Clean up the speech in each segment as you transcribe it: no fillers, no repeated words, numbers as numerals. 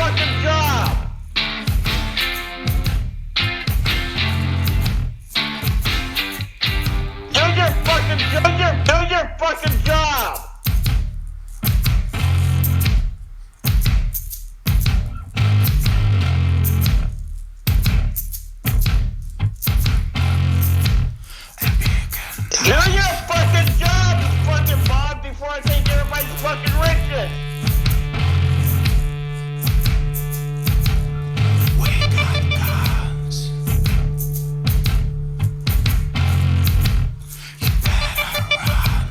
fucking job! Do your fucking job! Do your fucking job, you fucking Bob, before I take everybody's fucking riches! We got guns. You better run.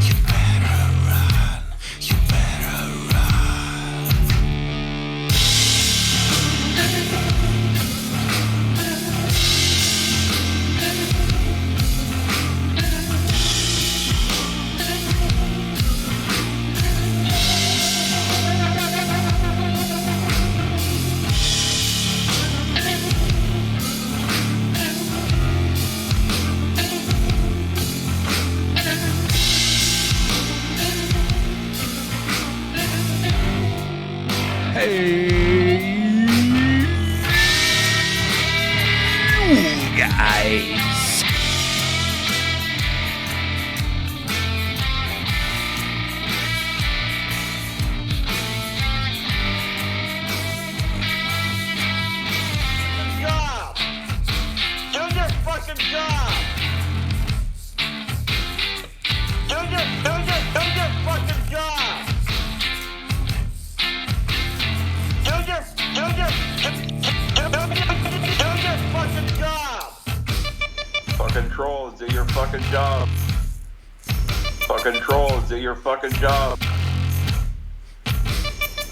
You better run. You better run. Hey, guys. Job! Do your fucking job! Do your fucking job! Do your fucking job! Fucking trolls, do your fucking job. Fucking trolls, do your fucking job.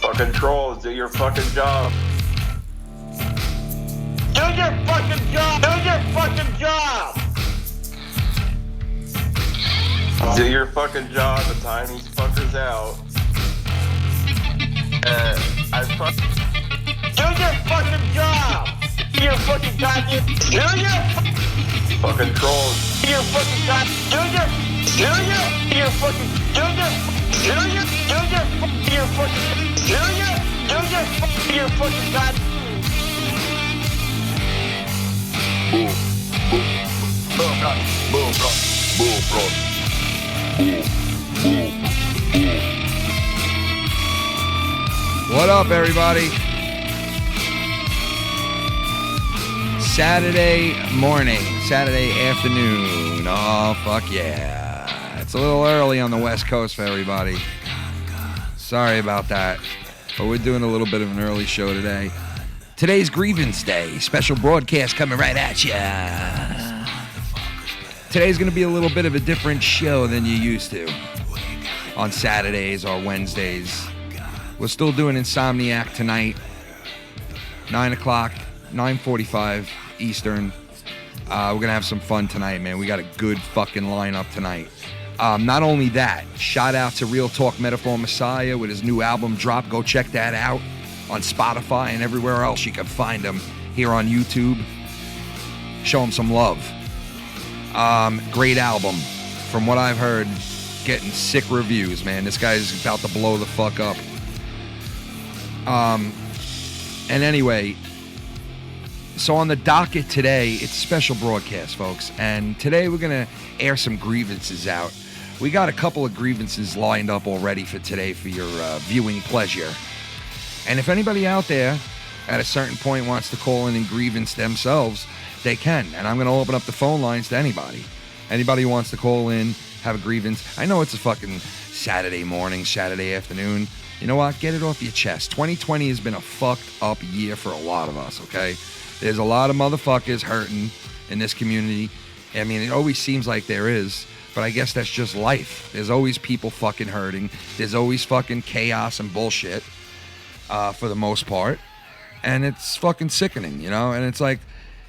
Fucking trolls, do your fucking job. Do your fucking job! Do your fucking job! Do your fucking job, the time these fuckers out. I fuck. Do your fucking job! Do your fucking goddamn. Do your fucking trolls. Do your fucking god. Do your fucking. Do your fucking god. Boom, boom, boom, boom, boom, boom, boom. What up, everybody? Saturday morning, Saturday afternoon. Oh, fuck yeah. It's a little early on the West Coast for everybody. Sorry about that. But we're doing a little bit of an early show today. Today's Grievance Day. Special broadcast coming right at ya. Today's going to be a little bit of a different show than you used to on Saturdays or Wednesdays. We're still doing Insomniac tonight. 9 o'clock, 9:45 Eastern. We're going to have some fun tonight, man. We got a good fucking lineup tonight. Not only that, shout out to Real Talk Metaphor Messiah with his new album drop. Go check that out on Spotify and everywhere else you can find him here on YouTube. Show him some love. Great album. From what I've heard, getting sick reviews, man. This guy's about to blow the fuck up. And anyway, so on the docket today, it's a special broadcast, folks. And today we're going to air some grievances out. We got a couple of grievances lined up already for today for your viewing pleasure. And if anybody out there at a certain point wants to call in and grievance themselves, they can. And I'm going to open up the phone lines to anybody. Anybody who wants to call in, have a grievance. I know it's a fucking Saturday morning, Saturday afternoon. You know what? Get it off your chest. 2020 has been a fucked up year for a lot of us, okay? There's a lot of motherfuckers hurting in this community. I mean, it always seems like there is, but I guess that's just life. There's always people fucking hurting. There's always fucking chaos and bullshit, for the most part. And it's fucking sickening, you know? And it's like,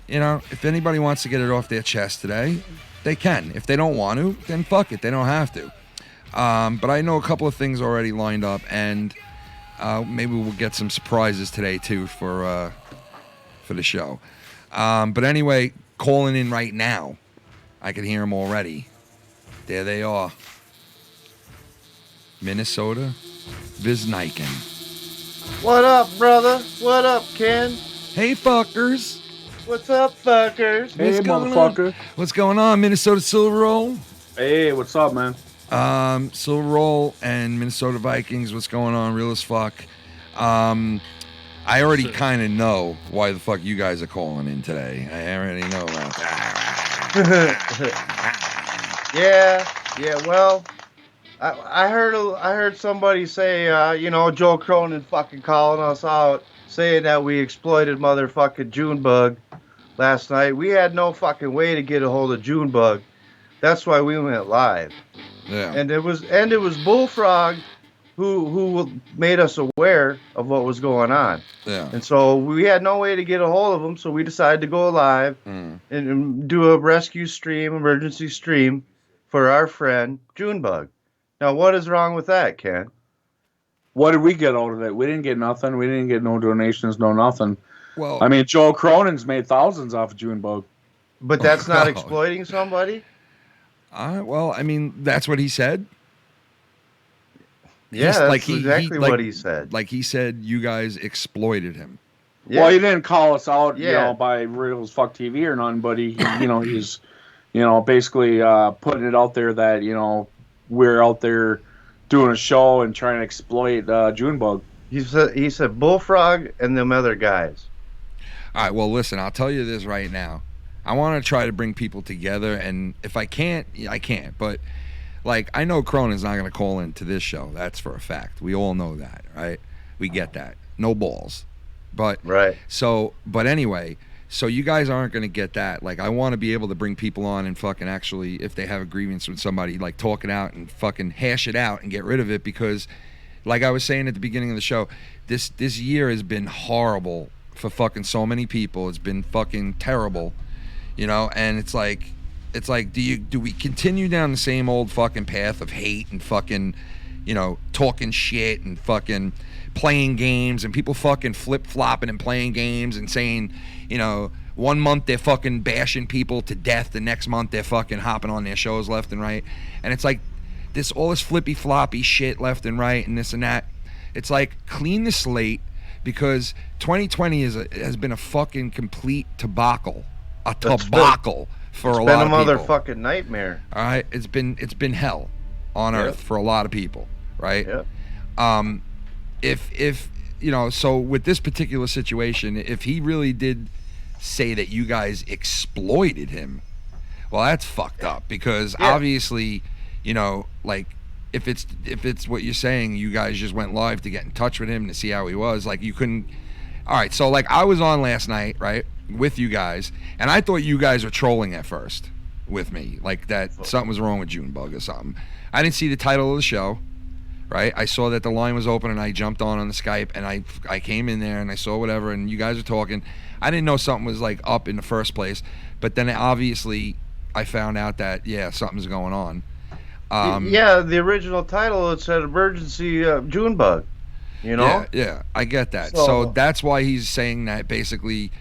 you know, if anybody wants to get it off their chest today, they can. If they don't want to, then fuck it. They don't have to. But I know a couple of things already lined up, and maybe we'll get some surprises today, too, for the show. But anyway, calling in right now. I can hear them already. There they are. Minnesota, Visniken. What up, brother? What up, Ken? Hey, fuckers. What's up, fuckers? Hey, What's going motherfucker. on? What's going on, Minnesota Silver Roll? Hey, what's up, man? Silver Roll and Minnesota Vikings. What's going on? Real as fuck. I already kind of know why the fuck you guys are calling in today. I already know about that. Yeah. Well, I heard somebody say, Joe Cronin fucking calling us out, saying that we exploited motherfucking Junebug last night. We had no fucking way to get a hold of Junebug. That's why we went live. Yeah. And it was Bullfrog who made us aware of what was going on. Yeah. And so we had no way to get a hold of him, so we decided to go live and do a rescue stream, emergency stream for our friend Junebug. Now, what is wrong with that, Ken? What did we get out of it? We didn't get nothing. We didn't get no donations, no nothing. Well, I mean, Joe Cronin's made thousands off of Junebug. But that's not exploiting somebody? well, I mean, that's what he said. Yeah, that's exactly what he said. Like he said, you guys exploited him. Yeah. Well, he didn't call us out, Yeah. by Real as Fuck TV or nothing, but he he's, basically putting it out there that, we're out there doing a show and trying to exploit Junebug. He said Bullfrog and them other guys. All right, well, listen, I'll tell you this right now. I want to try to bring people together, and if I can't, I can't. But, I know Cronin's not going to call into this show. That's for a fact. We all know that, right? We get that. No balls. But, right. But anyway, so you guys aren't going to get that. I want to be able to bring people on and fucking actually, if they have a grievance with somebody, talk it out and fucking hash it out and get rid of it because, like I was saying at the beginning of the show, this year has been horrible for fucking so many people. It's been fucking terrible, and it's like do we continue down the same old fucking path of hate and fucking, talking shit and fucking playing games and people fucking flip-flopping and playing games and saying, 1 month they're fucking bashing people to death, the next month they're fucking hopping on their shows left and right, and it's all this flippy-floppy shit left and right and this and that. It's clean the slate, because 2020 has been a fucking complete debacle. A debacle for a lot of people. It's been a motherfucking nightmare. All right, it's been hell on earth for a lot of people, right? Yep. If so with this particular situation, if he really did say that you guys exploited him, well, that's fucked up, because obviously, if it's what you're saying, you guys just went live to get in touch with him to see how he was. You couldn't. All right, so I was on last night, right, with you guys, and I thought you guys were trolling at first with me, that something was wrong with Junebug or something. I didn't see the title of the show, right? I saw that the line was open, and I jumped on the Skype, and I came in there, and I saw whatever, and you guys were talking. I didn't know something was up in the first place, but then obviously I found out that something's going on. The original title, it said emergency Junebug. Yeah, I get that. So that's why he's saying that, basically,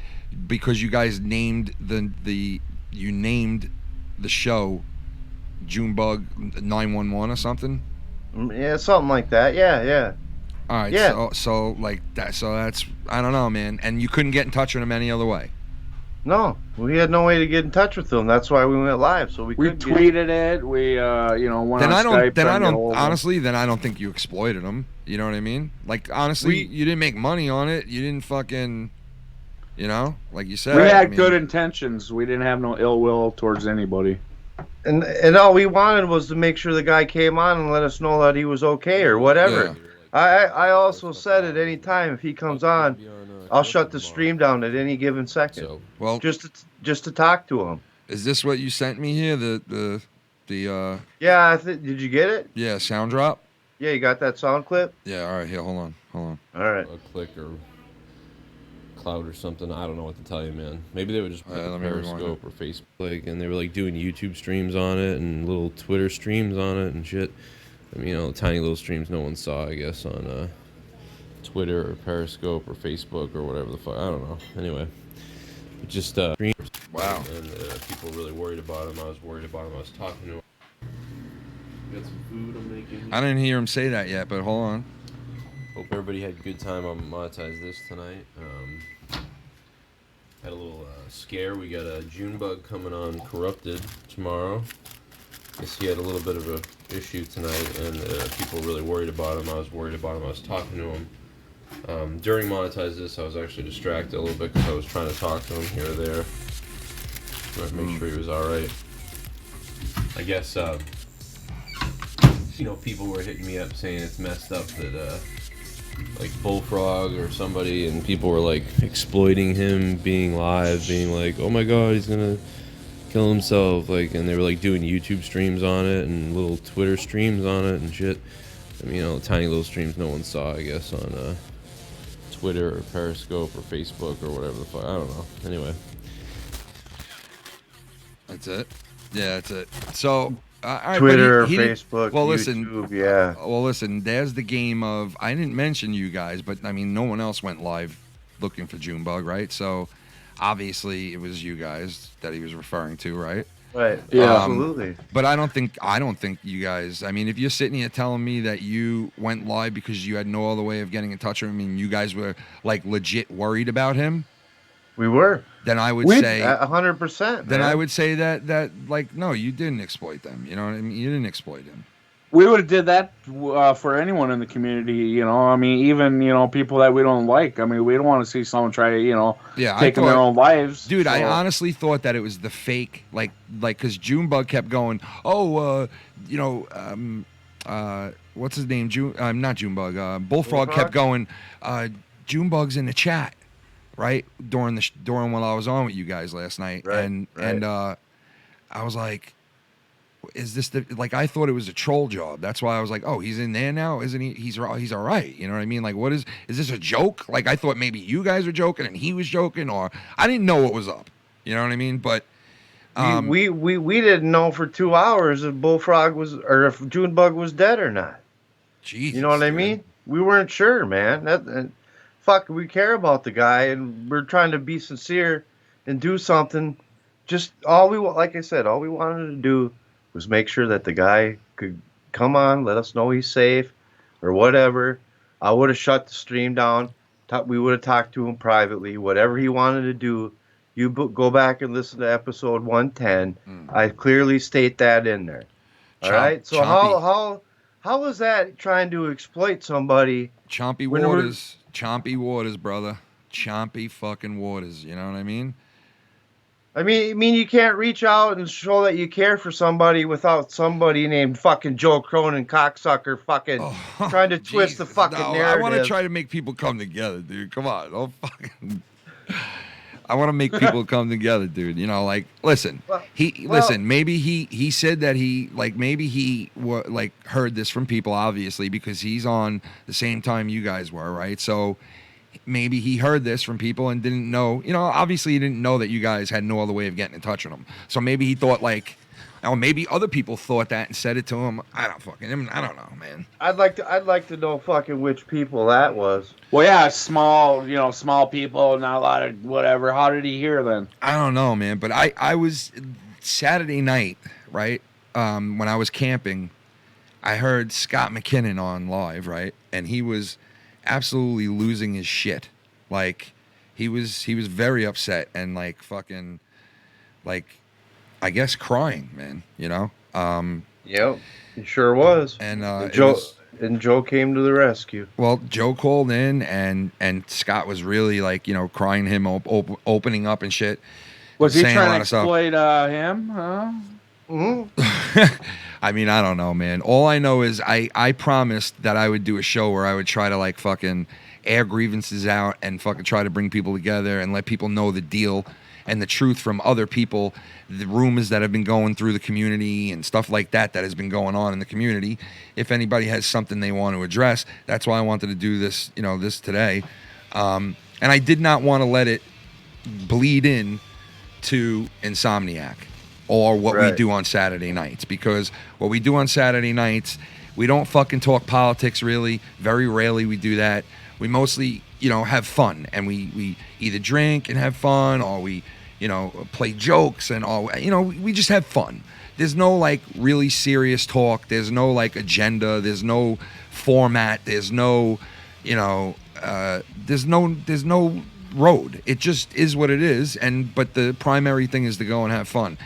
because you guys named the show Junebug 911 or something. Yeah, something like that. Yeah. All right. Yeah. So that. So that's, I don't know, man. And you couldn't get in touch with him any other way. No, we had no way to get in touch with them. That's why we went live. So we tweeted it. We went on Skype. Then I don't think you exploited them. You know what I mean? Honestly, you didn't make money on it. You didn't fucking, like you said. We had good intentions. We didn't have no ill will towards anybody. And all we wanted was to make sure the guy came on and let us know that he was okay or whatever. Yeah. I also said at any time, if he comes on, I'll shut the stream down at any given second. So, well, just to talk to him. Is this what you sent me here? The Yeah, did you get it? Yeah, sound drop. Yeah, you got that sound clip? Yeah. All right. Here, hold on. All right. a click or cloud or something. I don't know what to tell you, man. Maybe they would just put a Periscope or Facebook, and they were doing YouTube streams on it and little Twitter streams on it and shit. I mean, tiny little streams no one saw, I guess, on Twitter or Periscope or Facebook or whatever the fuck. I don't know. Anyway, just streams. Wow. And people really worried about him. I was worried about him. I was talking to him. Got some food I'm making. I didn't hear him say that yet, but hold on. Hope everybody had a good time on Monetize This tonight. Had a little scare. We got a June bug coming on Corrupted tomorrow. Guess he had a little bit of a issue tonight, and people were really worried about him. I was worried about him. I was talking to him. During Monetize This, I was actually distracted a little bit because I was trying to talk to him here or there. Trying to make sure he was alright. I guess, people were hitting me up saying it's messed up that, like, Bullfrog or somebody, and people were, like, exploiting him being live, being like, oh my god, he's gonna kill himself, like, and they were, like, doing YouTube streams on it and little Twitter streams on it and shit. I mean, tiny little streams no one saw, I guess, on, Twitter or Periscope or Facebook or whatever the fuck. I don't know. Anyway. That's it? Yeah, that's it. So, all right, Twitter, he Facebook, well, YouTube, yeah. Well, listen, there's the game of, I didn't mention you guys, but, I mean, no one else went live looking for Junebug, right? So, obviously, it was you guys that he was referring to, right? Right. Yeah. Absolutely. But I don't think you guys. I mean, if you're sitting here telling me that you went live because you had no other way of getting in touch with him, I mean, you guys were like legit worried about him. We were. Then I would say 100%. Then I would say that like no, you didn't exploit them. You know what I mean? You didn't exploit him. We would have did that for anyone in the community, you know. I mean, even, you know, people that we don't like. I mean, we don't want to see someone try to, you know, taking their own lives. Dude, so. I honestly thought that it was the fake, like, because Junebug kept going, what's his name? Not Junebug. Bullfrog kept going, Junebug's in the chat, right? During when I was on with you guys last night. Right, and right. I was like, is this I thought it was a troll job. That's why I was like, oh, he's in there now, isn't he? He's all right. You know what I mean? Like, is this a joke? Like, I thought maybe you guys were joking and he was joking, or I didn't know what was up. You know what I mean? But we didn't know for 2 hours if Bullfrog was, or if Junebug was dead or not. Jesus, you know what I mean? We weren't sure, man. Fuck, we care about the guy, and we're trying to be sincere and do something. Just like I said, all we wanted to do was make sure that the guy could come on, let us know he's safe, or whatever. I would have shut the stream down. We would have talked to him privately. Whatever he wanted to do, you go back and listen to episode 110. I clearly state that in there. All right. So how was that trying to exploit somebody? Chompy waters, brother. Chompy fucking waters. You know what I mean? I mean, you can't reach out and show that you care for somebody without somebody named fucking Joe Cronin, cocksucker, fucking trying to twist the fucking narrative. I want to try to make people come together, dude. Come on, don't fucking. I want to make people come together, dude. You know, like, listen, maybe he said that maybe he heard this from people, obviously, because he's on the same time you guys were, right? So. Maybe he heard this from people and didn't know, you know, obviously he didn't know that you guys had no other way of getting in touch with him. So maybe he thought maybe other people thought that and said it to him. I don't know, man. I'd like to know fucking which people that was. Well, yeah, small people, not a lot of whatever. How did he hear then? I don't know, man. But I was Saturday night, right? When I was camping, I heard Scott McKinnon on live, right? And he was absolutely losing his shit. Like, he was very upset and like fucking, like, I guess crying, man, you know? Yep, he sure was. And Joe came to the rescue. Well, Joe called in and Scott was really like, you know, crying him, opening up and shit. Was he trying to exploit him? Huh? Mm-hmm. I mean, I don't know, man. All I know is I promised that I would do a show where I would try to like fucking air grievances out and fucking try to bring people together and let people know the deal and the truth from other people, the rumors that have been going through the community and stuff like that has been going on in the community. If anybody has something they want to address, that's why I wanted to do this, you know, this today. And I did not want to let it bleed in to Insomniac. Or what we do on Saturday nights. Because what we do on Saturday nights, we don't fucking talk politics, really. Very rarely we do that. We mostly, you know, have fun. And we either drink and have fun, or we, you know, play jokes and all. You know, we just have fun. There's no, like, really serious talk. There's no, like, agenda. There's no format. There's no, there's no road. It just is what it is. But the primary thing is to go and have fun.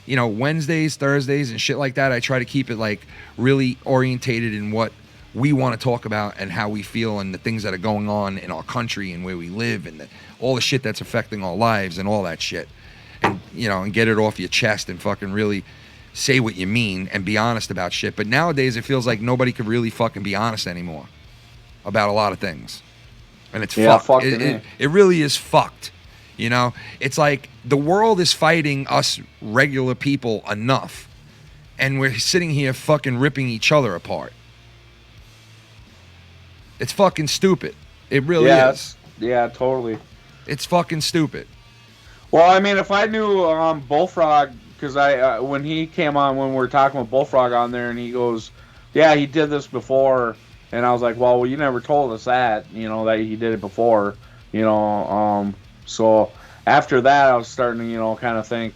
Wednesdays, Thursdays, and shit like that, I try to keep it like really orientated in what we want to talk about and how we feel and the things that are going on in our country and where we live and all the shit that's affecting our lives and all that shit. And, and get it off your chest and fucking really say what you mean and be honest about shit. But nowadays, it feels like nobody could really fucking be honest anymore about a lot of things. And it's fucked. It really is fucked. It's like the world is fighting us regular people enough. And we're sitting here fucking ripping each other apart. It's fucking stupid. It really is. Yeah, totally. It's fucking stupid. Well, I mean, if I knew Bullfrog, because when he came on, when we were talking with Bullfrog on there, and he goes, yeah, he did this before. And I was like, well, you never told us that, that he did it before, So after that, I was starting to, kind of think,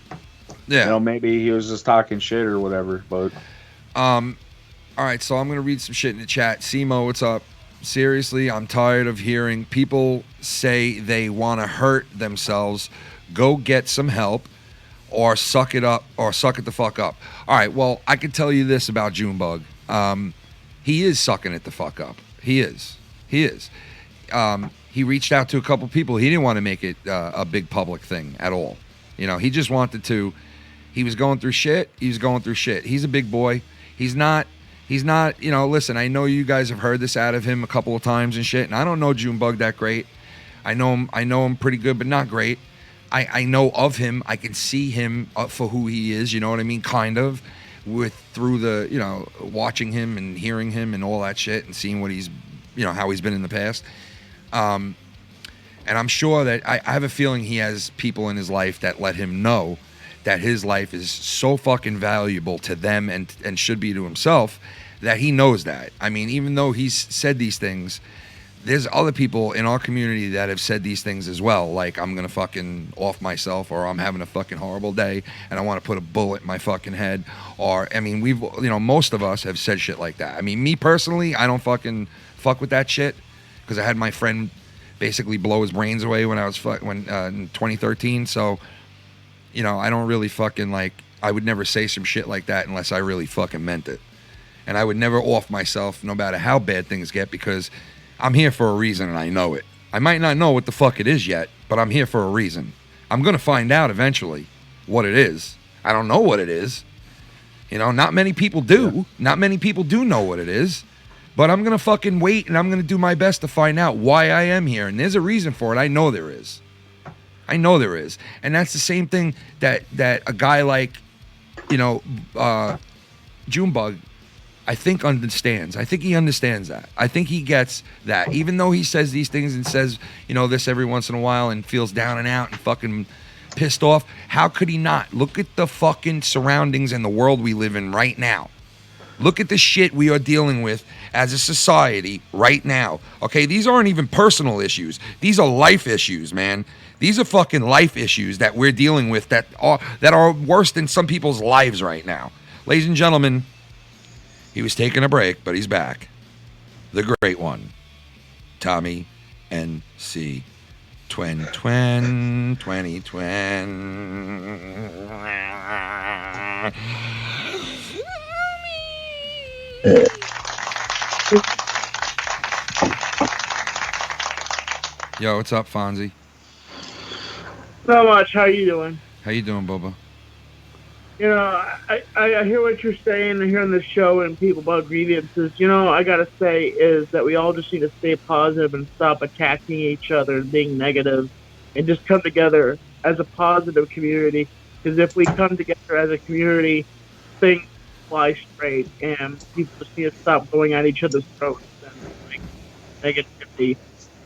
maybe he was just talking shit or whatever. But all right, so I'm going to read some shit in the chat. Simo, what's up? Seriously, I'm tired of hearing people say they want to hurt themselves. Go get some help or suck it up or suck it the fuck up. All right, well, I can tell you this about Junebug. He is sucking it the fuck up. He is. He reached out to a couple people. He didn't want to make it a big public thing at all. He just wanted to. He was going through shit. He's a big boy. He's not, listen, I know you guys have heard this out of him a couple of times and shit, and I don't know Junebug that great. I know him pretty good, but not great. I know of him. I can see him for who he is, you know what I mean? Kind of. Through the, watching him and hearing him and all that shit and seeing what he's, how he's been in the past. And I'm sure that I have a feeling he has people in his life that let him know that his life is so fucking valuable to them and should be to himself, that he knows that. I mean, even though he's said these things, there's other people in our community that have said these things as well. Like, I'm going to fucking off myself, or I'm having a fucking horrible day and I want to put a bullet in my fucking head. Or, I mean, most of us have said shit like that. I mean, me personally, I don't fucking fuck with that shit, because I had my friend basically blow his brains away when I was in 2013. So, I don't really fucking I would never say some shit like that unless I really fucking meant it. And I would never off myself, no matter how bad things get, because I'm here for a reason and I know it. I might not know what the fuck it is yet, but I'm here for a reason. I'm going to find out eventually what it is. I don't know what it is. Not many people do. Yeah. Not many people do know what it is. But I'm going to fucking wait, and I'm going to do my best to find out why I am here. And there's a reason for it. I know there is. And that's the same thing that a guy like, Junebug, I think understands. I think he understands that. I think he gets that. Even though he says these things and says, this every once in a while and feels down and out and fucking pissed off, how could he not? Look at the fucking surroundings and the world we live in right now. Look at the shit we are dealing with as a society right now. Okay, these aren't even personal issues. These are life issues, man. These are fucking life issues that we're dealing with that are worse than some people's lives right now. Ladies and gentlemen, he was taking a break, but he's back. The great one, Tommy N.C. 2020. Yo, what's up, Fonzie? Not much. How you doing? How you doing, Bubba? I hear what you're saying here on the show and people about grievances. I gotta say is that we all just need to stay positive and stop attacking each other and being negative, and just come together as a positive community. Because if we come together as a community, things fly straight, and people just need to stop going at each other's throats and negativity.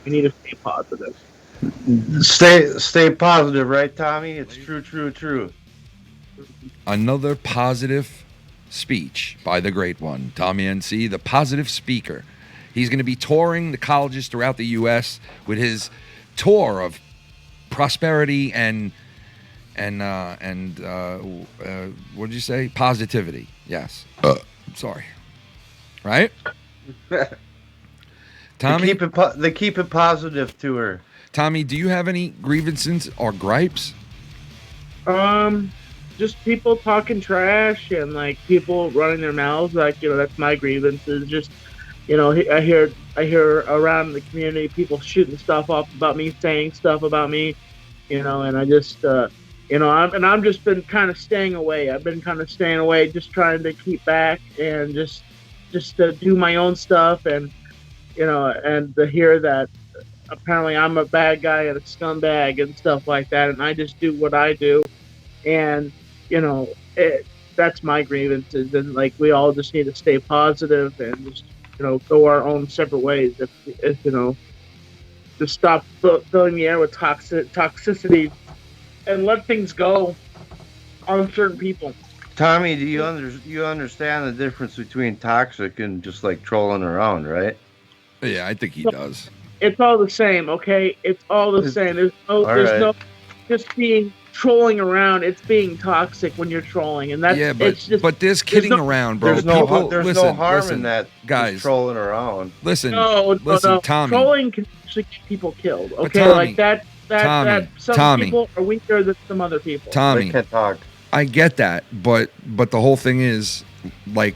We need to stay positive. Stay positive, right, Tommy? It's true. Another positive speech by the great one, Tommy NC, the positive speaker. He's going to be touring the colleges throughout the U.S. with his tour of prosperity and what did you say? Positivity. Yes. Sorry. Right? Tommy, They keep it positive to her. Tommy, do you have any grievances or gripes? Just people talking trash and like people running their mouths. Like, you know, that's my grievances. Just, you know, I hear around the community people shooting stuff off about me, saying stuff about me, you know, and I just, you know, I'm just been kind of staying away. I've been kind of staying away, just trying to keep back and just do my own stuff, and you know, and to hear that apparently I'm a bad guy and a scumbag and stuff like that, and I just do what I do, and you know, that's my grievances, and like we all just need to stay positive and just, you know, go our own separate ways. If you know, just stop filling the air with toxicity and let things go on certain people. Tommy, do you understand the difference between toxic and just like trolling around, right? Yeah, I think he does. It's all the same, okay? It's all the same. There's no just being trolling around. It's being toxic when you're trolling, and that's but there's kidding around, bro. There's no harm in that, guys. Trolling around. Listen, no, Tommy. Trolling can actually get people killed. Okay, Tommy, like that. Some people are weaker than some other people. Tommy, they can't talk. I get that, but the whole thing is, like,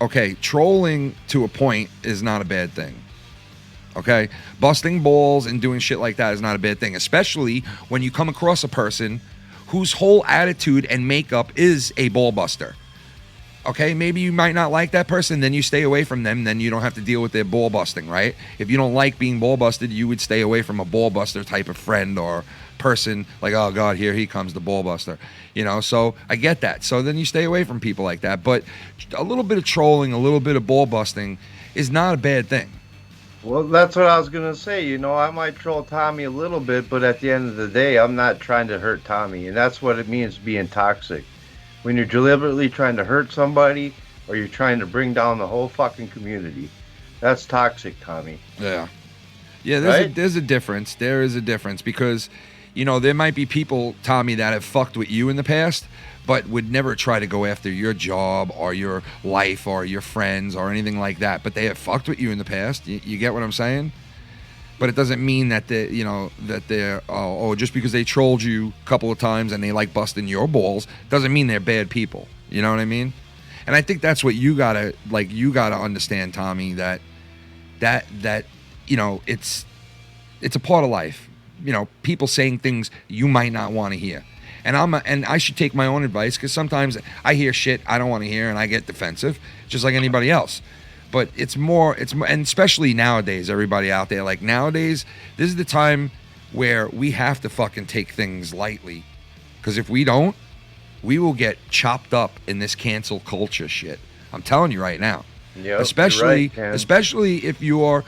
okay, trolling to a point is not a bad thing. Okay, busting balls and doing shit like that is not a bad thing, especially when you come across a person whose whole attitude and makeup is a ball buster. Okay, maybe you might not like that person, then you stay away from them, then you don't have to deal with their ball busting, right? If you don't like being ball busted, you would stay away from a ball buster type of friend or person, like, oh God, here he comes, the ball buster. You know, so I get that. So then you stay away from people like that. But a little bit of trolling, a little bit of ball busting is not a bad thing. Well, that's what I was going to say. You know, I might troll Tommy a little bit, but at the end of the day, I'm not trying to hurt Tommy. And that's what it means being toxic. When you're deliberately trying to hurt somebody or you're trying to bring down the whole fucking community. That's toxic, Tommy. Yeah. Yeah, Right? there's a difference. There is a difference because, you know, there might be people, Tommy, that have fucked with you in the past, but would never try to go after your job or your life or your friends or anything like that. But they have fucked with you in the past. You get what I'm saying? But it doesn't mean that they, you know, that they're just because they trolled you a couple of times and they like busting your balls doesn't mean they're bad people. You know what I mean? And I think that's what you gotta understand, Tommy. That you know, it's a part of life. You know, people saying things you might not want to hear. And I should take my own advice because sometimes I hear shit I don't want to hear and I get defensive, just like anybody else. But it's more, and especially nowadays, everybody out there, like nowadays, this is the time where we have to fucking take things lightly. Because if we don't, we will get chopped up in this cancel culture shit. I'm telling you right now. Yep, especially you're right, especially if you're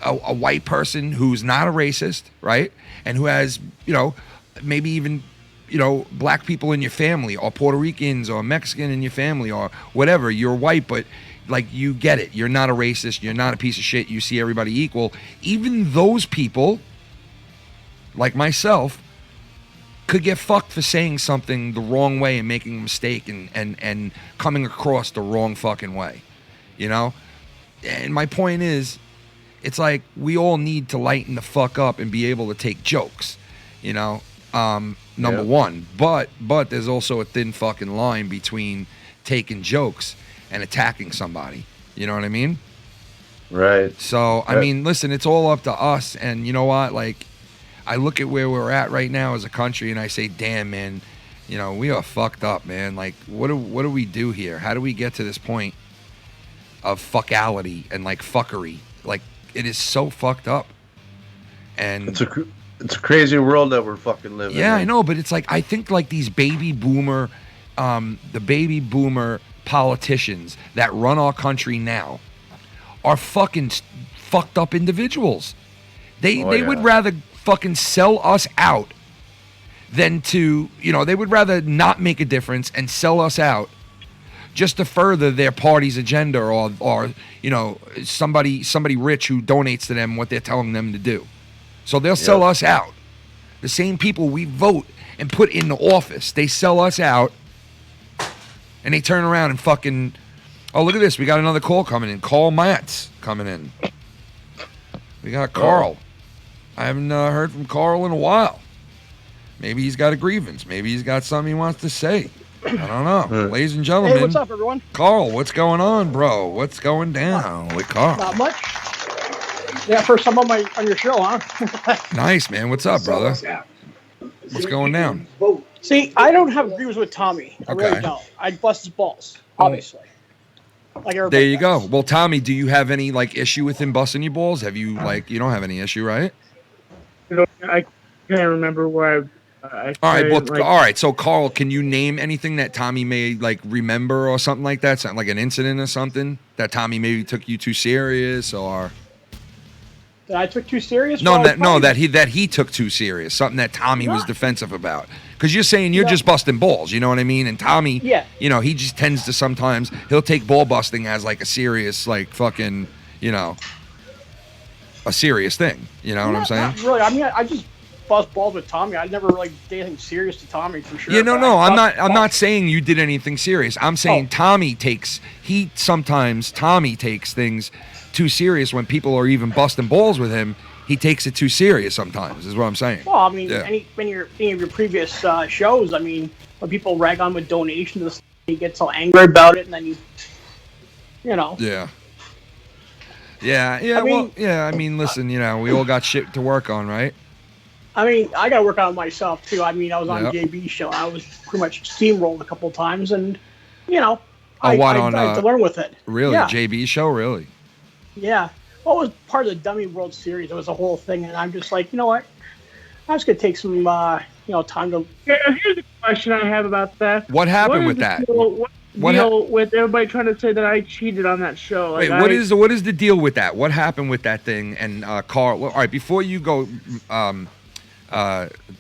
a white person who's not a racist, right? And who has, you know, maybe even, you know, black people in your family or Puerto Ricans or Mexican in your family or whatever. You're white, but like you get it. You're not a racist. You're not a piece of shit. You see everybody equal. Even those people, like myself, could get fucked for saying something the wrong way and making a mistake and coming across the wrong fucking way. You know? And my point is, it's like we all need to lighten the fuck up and be able to take jokes. You know? Number one. But there's also a thin fucking line between taking jokes and attacking somebody. You know what I mean? Right. So, I mean, listen, it's all up to us. And you know what? Like, I look at where we're at right now as a country and I say, damn, man, you know, we are fucked up, man. Like, what do we do here? How do we get to this point of fuckality and, like, fuckery? Like, it is so fucked up. And it's a crazy world that we're fucking living in. Yeah, I know, but it's like, I think, like, these baby boomer politicians that run our country now are fucking fucked up individuals. They would rather fucking sell us out than to, you know, they would rather not make a difference and sell us out just to further their party's agenda or you know, somebody rich who donates to them what they're telling them to do. So they'll sell us out. The same people we vote and put in the office, they sell us out. And they turn around and fucking... Oh, look at this. We got another call coming in. Call Mats coming in. We got Carl. I haven't heard from Carl in a while. Maybe he's got a grievance. Maybe he's got something he wants to say. I don't know. Ladies and gentlemen. Hey, what's up, everyone? Carl, what's going on, bro? What's going down with Carl? Not much. Yeah, first time on your show, huh? Nice, man. What's up, brother? What's going down? See, I don't have agreements with Tommy. I really Okay. don't. I'd bust his balls, obviously. Like everybody There you go. does. Well, Tommy, do you have any like issue with him busting your balls? Have you you don't have any issue, right? I can't remember where I All right, well, like, all right. So, Carl, can you name anything that Tommy may like remember or something like that? Something like an incident or something that Tommy maybe took you too serious, or That I took too serious? no, Well, that probably- that he took too serious. Something that Tommy was defensive about. Because you're saying you're just busting balls, you know what I mean? And Tommy, you know, he just tends to sometimes he'll take ball busting as like a serious, like fucking, you know, a serious thing. You know what I'm saying? Not really. I mean, I just bust balls with Tommy. I never really did anything serious to Tommy for sure. Yeah, no, but no, I I'm bust not balls. saying you did anything serious. I'm saying Tommy takes things too serious when people are even busting balls with him. He takes it too serious sometimes, is what I'm saying. Well, I mean, Yeah. any of your previous shows, I mean, when people rag on with donations, he gets all angry about it, and then you know. Yeah. Yeah, I mean- well, yeah, I mean, listen, you know, we all got shit to work on, right? I mean, I got to work on it myself too. I mean, I was on Yep. JB's show. I was pretty much steamrolled a couple times, and you know, Oh, I on, had to learn with it. Really? Yeah. JB show, really? Yeah. Well, it was part of the Dummy World Series. It was a whole thing, and I'm just like, you know what? I'm just gonna take some, time to. Here's a question I have about that. What happened is with the that? Deal, What deal with everybody trying to say that I cheated on that show? Wait, Like, what is the deal with that? What happened with that thing? And Carl, well, all right, before you go,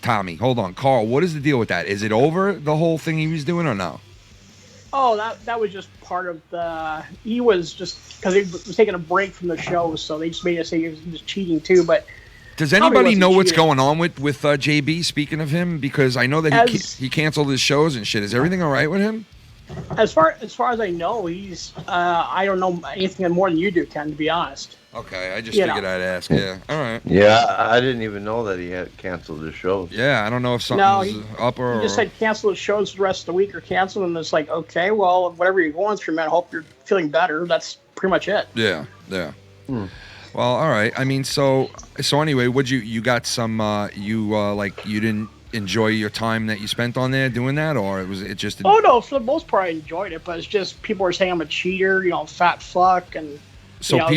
Tommy, hold on, Carl, what is the deal with that? Is it over, the whole thing he was doing, or no? Oh, that was just part of the. He was just because he was taking a break from the show, so they just made us say he was cheating too. But Does Tommy anybody wasn't know what's cheating. going on with JB? Speaking of him, because I know that he canceled his shows and shit. Is everything all right with him? As far as I know, he's. I don't know anything more than you do, Ken. To be honest. Okay, I just You figured know. I'd ask. Yeah, all right. Yeah, I didn't even know that he had canceled his show. Yeah, I don't know if No, something's up or. He just said cancel the shows the rest of the week or cancel, and it's like, okay, well, whatever you're going through, man. I hope you're feeling better. That's pretty much it. Yeah. Well, all right. I mean, so anyway, would you got some you didn't enjoy your time that you spent on there doing that, or it just? Oh no, for the most part, I enjoyed it, but it's just people are saying I'm a cheater, fat fuck, and So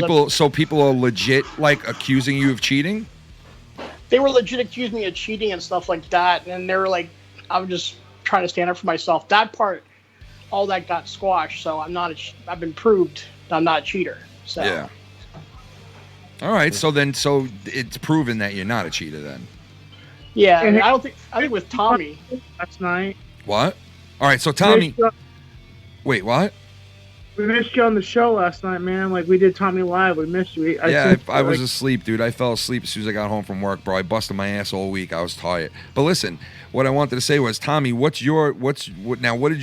people are legit like accusing you of cheating? they were legit accusing me of cheating and stuff like that, and they were like, I'm just trying to stand up for myself. That part, all that got squashed, so I've been proved that I'm not a cheater. So Yeah. All right, so it's proven that you're not a cheater then. yeah, and I think with Tommy last night. What? All right, so Tommy. Wait, what? We missed you on the show last night, man. Like, we did Tommy Live. We missed you. I was asleep, dude. I fell asleep as soon as I got home from work, bro. I busted my ass all week. I was tired. But listen, what I wanted to say was, Tommy, what did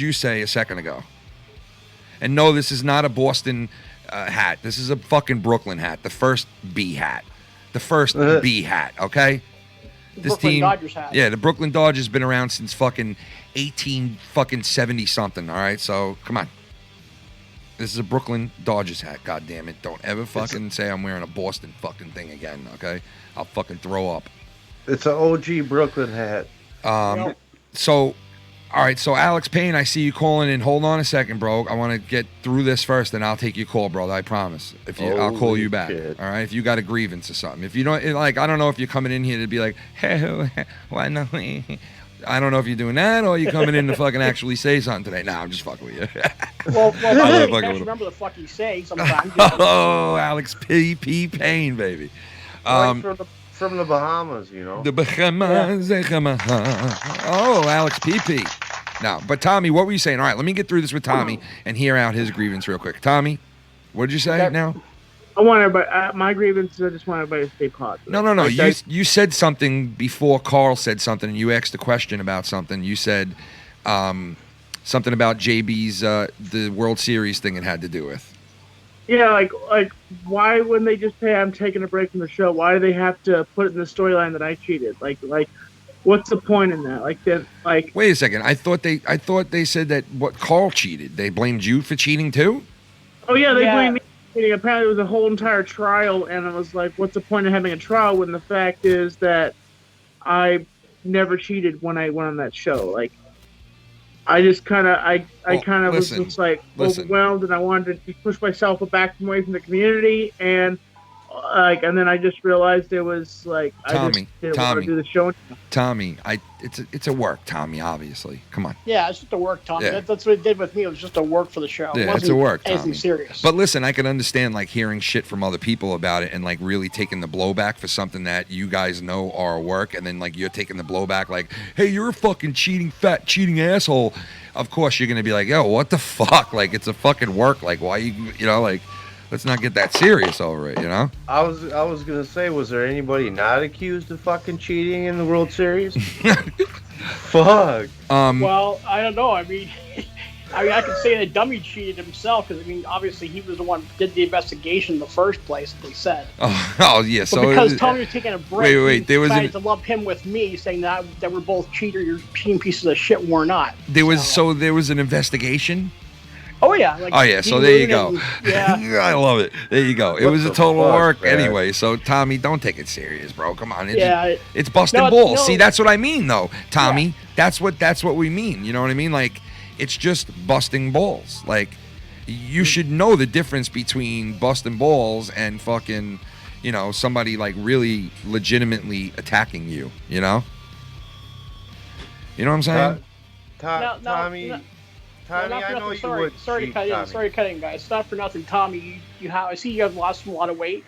you say a second ago? And no, this is not a Boston hat. This is a fucking Brooklyn hat. The first B hat. The first B hat, okay? Brooklyn Dodgers hat. Yeah, the Brooklyn Dodgers been around since fucking 70 something, all right? So, come on. This is a Brooklyn Dodgers hat, god damn it. Don't ever fucking say I'm wearing a Boston fucking thing again, okay? I'll fucking throw up. It's an OG Brooklyn hat. So, all right, so Alex Payne, I see you calling in. Hold on a second, bro. I want to get through this first, and I'll take your call, brother. I promise. I'll call you back. Shit. All right, if you got a grievance or something. If you don't, like, I don't know if you're coming in here to be like, hey, why no? I don't know if you're doing that or you're coming in to fucking actually say something today. Nah, I'm just fucking with you. Well, I love I fucking can't with him. remember the fuck you say sometimes. Oh, Alex P. Payne, baby. Right from the Bahamas, The Bahamas. Oh, Alex P. Now, but Tommy, what were you saying? All right, let me get through this with Tommy and hear out his grievance real quick. Tommy, what did you say now? I want everybody. My grievance is I just want everybody to stay positive. No. Like, You said something before Carl said something, and you asked a question about something. You said something about JB's the World Series thing it had to do with. Yeah, like why wouldn't they just say I'm taking a break from the show? Why do they have to put it in the storyline that I cheated? Like what's the point in that? Wait a second. I thought they said that Carl cheated. They blamed you for cheating too? Oh yeah, they blamed me for cheating. Apparently it was a whole entire trial, and I was like, what's the point of having a trial when the fact is that I never cheated when I went on that show? Like, I just kind of, was just like overwhelmed, and I wanted to push myself back away from the community, and and then I just realized it was like I just didn't want to do the show. Tommy, it's a work, Tommy. Obviously, come on. Yeah, it's just a work, Tommy. Yeah. That's what it did with me. It was just a work for the show. Yeah, it's a work, Tommy. Anything serious. But listen, I can understand like hearing shit from other people about it and like really taking the blowback for something that you guys know are work, and then like you're taking the blowback like, hey, you're a fucking cheating asshole. Of course, you're gonna be like, yo, what the fuck? Like, it's a fucking work. Like, why you know, like, let's not get that serious over it, you know? I was gonna say, was there anybody not accused of fucking cheating in the World Series? Fuck. Well, I don't know. I mean, I could say that Dummy cheated himself because I mean, obviously he was the one who did the investigation in the first place. They said. Oh yeah. But So because Tommy was taking a break, wait. There was decided to lump him with me, saying that we're both cheating pieces of shit. We're not. There was an investigation. Oh yeah. Like, oh yeah. So there you go. Yeah. I love it. There you go. It What was a the total fuck, work man? anyway. So Tommy, don't take it serious, bro. Come on. It's busting No, balls. no. See, that's what I mean, though, Tommy. Yeah. That's what we mean. You know what I mean? Like, it's just busting balls. Like, you should know the difference between busting balls and fucking, you know, somebody like really legitimately attacking you. You know? You know what I'm saying? Tommy. Tommy, I know you would. Sorry to cut in, guys. It's not for nothing, Tommy. I see you have lost a lot of weight.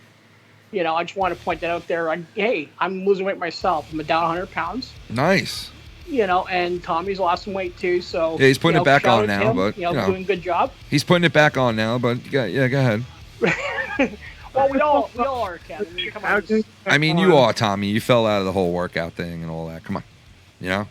You know, I just want to point that out there. Hey, I'm losing weight myself. I'm down 100 pounds. Nice. You know, and Tommy's lost some weight too. So yeah, he's putting it back on now, but doing a good job. He's putting it back on now, but go ahead. Well, we all are, Kevin. I mean, come on. I mean, you are, Tommy. You fell out of the whole workout thing and all that. Come on, you know.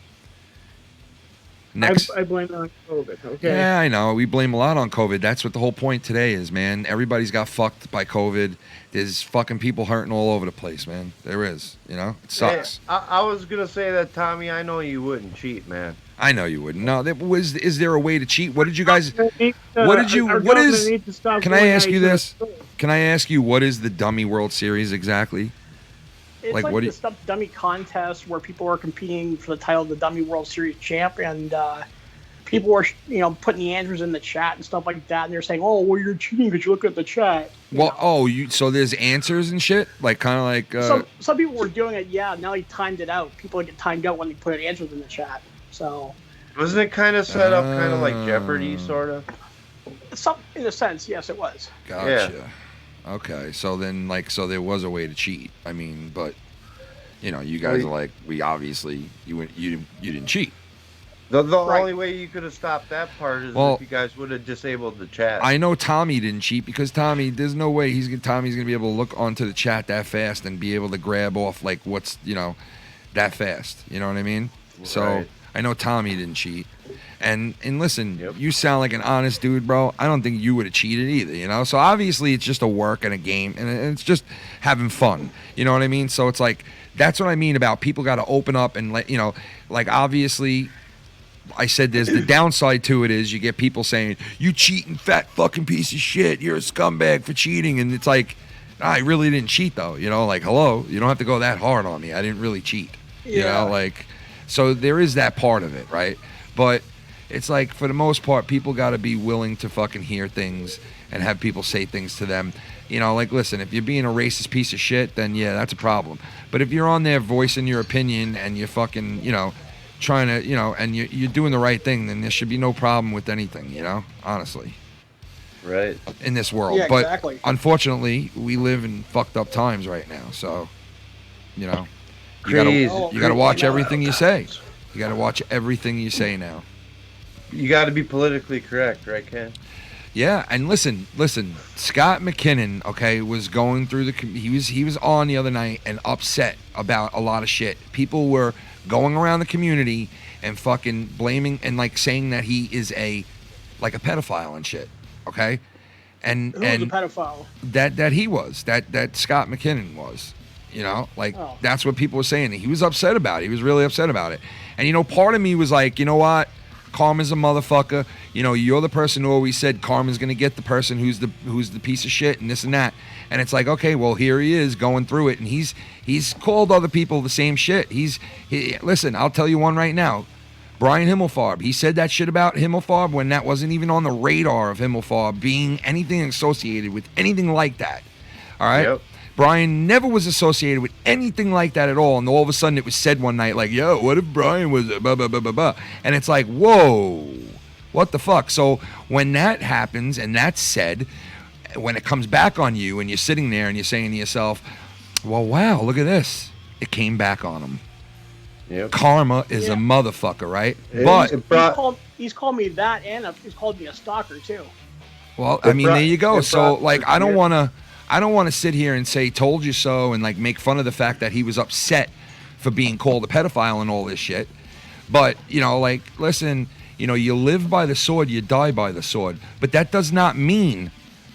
Next. I blame it on COVID, okay? Yeah, I know. We blame a lot on COVID. That's what the whole point today is, man. Everybody's got fucked by COVID. There's fucking people hurting all over the place, man. There is, you know? It sucks. Hey, I was going to say that, Tommy, I know you wouldn't cheat, man. I know you wouldn't. No, is there a way to cheat? What did you guys... Can I ask you this? Can I ask you, what is the Dummy World Series exactly? It's like the Stuff Dummy contest where people are competing for the title of the Dummy World Series champ, and people were, putting the answers in the chat and stuff like that, and they're saying, "Oh, well, you're cheating because you look at the chat." So there's answers and shit, like kind of like. Some people were doing it. Yeah, now he timed it out. People get timed out when they put answers in the chat. So. Wasn't it kind of set up, kind of like Jeopardy, sort of? Some, in a sense, yes, it was. Gotcha. Yeah. Okay, so then, so there was a way to cheat. I mean, but you guys are like, we obviously you didn't cheat. The only way you could have stopped that part is if you guys would have disabled the chat. I know Tommy didn't cheat because Tommy, there's no way Tommy's gonna be able to look onto the chat that fast and be able to grab off like what's that fast. You know what I mean? Right. So I know Tommy didn't cheat. And listen, You sound like an honest dude, bro. I don't think you would have cheated either, So obviously it's just a work and a game, and it's just having fun. You know what I mean? So it's like, that's what I mean about people got to open up and let, like obviously I said there's the downside to it is you get people saying, you cheating fat fucking piece of shit. You're a scumbag for cheating. And it's like, I really didn't cheat though. Like, hello, you don't have to go that hard on me. I didn't really cheat. Yeah. So there is that part of it, right? But it's like, for the most part, people got to be willing to fucking hear things and have people say things to them. Listen, if you're being a racist piece of shit, then yeah, that's a problem. But if you're on there voicing your opinion and you're fucking, trying to, and you're doing the right thing, then there should be no problem with anything, honestly. Right. In this world. Yeah, but exactly. Unfortunately, we live in fucked up times right now. So, you gotta watch everything you say. You gotta watch everything you say now. You got to be politically correct, right, Ken? Yeah, and listen. Scott McKinnon, okay, was going through he was on the other night and upset about a lot of shit. People were going around the community and fucking blaming and saying that he is a pedophile and shit, okay? and Who was a pedophile? that he was, that Scott McKinnon was. You know, like Oh. that's what people were saying. He was upset about it. He was really upset about it. And you know, part of me was like, you know what? Karma's a motherfucker. You know, you're the person who always said karma's gonna get the person who's the piece of shit and this and that. And it's like, okay, well, here he is going through it, and he's called other people the same shit. Listen, I'll tell you one right now. Brian Himmelfarb, he said that shit about Himmelfarb when that wasn't even on the radar of Himmelfarb being anything associated with anything like that. All right? Yep. Brian never was associated with anything like that at all. And all of a sudden it was said one night, like, yo, what if Brian was blah, blah, blah, blah, blah. And it's like, whoa, what the fuck? So when that happens and that's said, when it comes back on you and you're sitting there and you're saying to yourself, well, wow, look at this. It came back on him. Yep. Karma is a motherfucker, right? He's called me that, and he's called me a stalker too. Well, I mean, there you go. So, like, I don't want to sit here and say "told you so" and like make fun of the fact that he was upset for being called a pedophile and all this shit. But you know, like, listen, you know, you live by the sword, you die by the sword. But that does not mean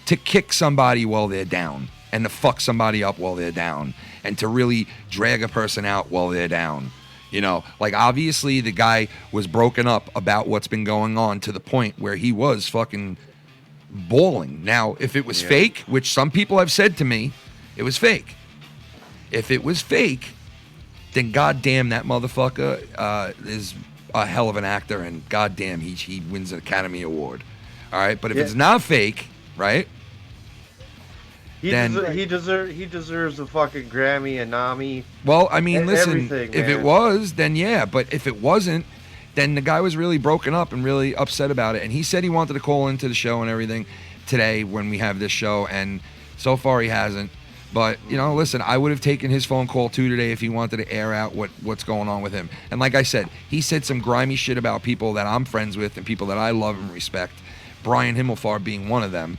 to kick somebody while they're down and to fuck somebody up while they're down and to really drag a person out while they're down. You know, like, obviously the guy was broken up about what's been going on to the point where he was fucking bawling. Now, if it was fake, which some people have said to me, it was fake. If it was fake, then goddamn that motherfucker is a hell of an actor, and goddamn he wins an Academy Award. All right, but if it's not fake, right? He deserves a fucking Grammy, a Nami. Well, I mean, listen, everything, if it was, then yeah. But if it wasn't, then the guy was really broken up and really upset about it. And he said he wanted to call into the show and everything today when we have this show. And so far he hasn't. But, you know, listen, I would have taken his phone call too today if he wanted to air out what's going on with him. And like I said, he said some grimy shit about people that I'm friends with and people that I love and respect. Brian Himmelfarb being one of them.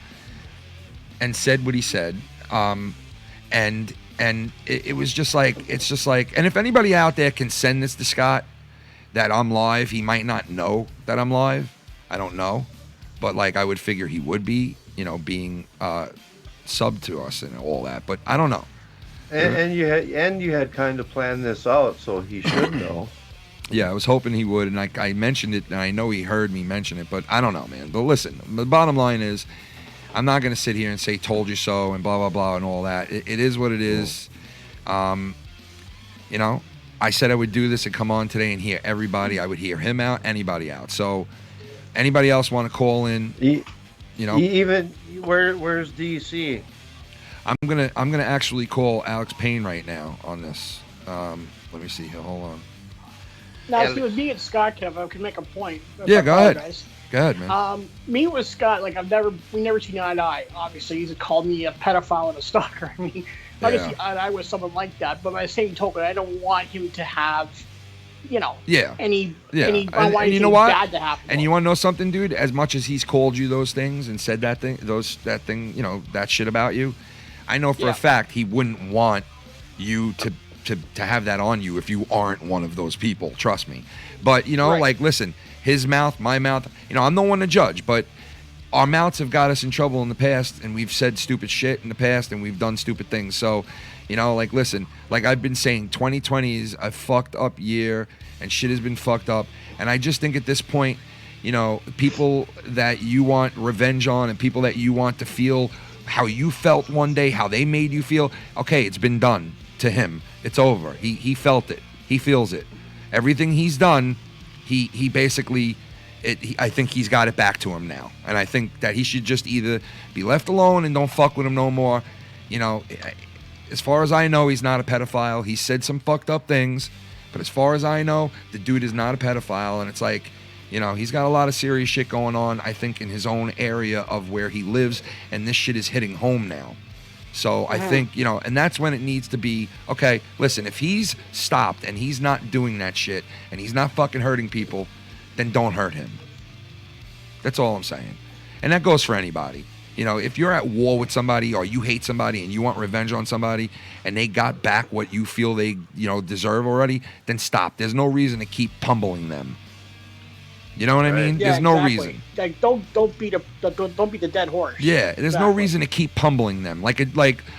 And said what he said, and it was just like, it's just like, and if anybody out there can send this to Scott that I'm live, he might not know that I'm live. I don't know, but like I would figure he would be, you know, being sub to us and all that. But I don't know. And you had kind of planned this out, so he should know. Yeah, I was hoping he would, and I mentioned it, and I know he heard me mention it, but I don't know, man. But listen, the bottom line is, I'm not going to sit here and say "told you so" and blah blah blah and all that. It is what it is. You know, I said I would do this and come on today and hear everybody. I would hear him out, anybody out. So, anybody else want to call in? You know, even where's DC? I'm gonna actually call Alex Payne right now on this. Let me see here. Hold on. Now, see, with me and Scott, Kev, I could make a point. Yeah, go ahead. Go ahead, man. Me with Scott, like we never seen eye to eye. Obviously, he's called me a pedophile and a stalker. I mean, I can see eye to eye with someone like that, but by the same token, I don't want him to have, you know, any and you know what? Bad to happen. And you want to know something, dude? As much as he's called you those things and said that thing, you know, that shit about you, I know for a fact he wouldn't want you to have that on you if you aren't one of those people. Trust me. But you know, like, listen. His mouth, my mouth, you know, I'm no one to judge, but our mouths have got us in trouble in the past, and we've said stupid shit in the past, and we've done stupid things. So, you know, like, listen, like I've been saying, 2020 is a fucked up year, and shit has been fucked up. And I just think at this point, you know, people that you want revenge on and people that you want to feel how you felt one day, how they made you feel, okay, it's been done to him. It's over. He felt it. He feels it. Everything he's done, he basically, I think he's got it back to him now. And I think that he should just either be left alone and don't fuck with him no more. You know, as far as I know, he's not a pedophile. He said some fucked up things, but as far as I know, the dude is not a pedophile. And it's like, you know, he's got a lot of serious shit going on, I think, in his own area of where he lives. And this shit is hitting home now. So I think, you know, and that's when it needs to be, okay, listen, if he's stopped and he's not doing that shit and he's not fucking hurting people, then don't hurt him. That's all I'm saying. And that goes for anybody. You know, if you're at war with somebody or you hate somebody and you want revenge on somebody and they got back what you feel they, you know, deserve already, then stop. There's no reason to keep pummeling them. You know what I mean? Yeah, There's no exactly. reason. Like, don't beat the dead horse. Yeah, there's no Exactly. reason to keep pummeling them. Like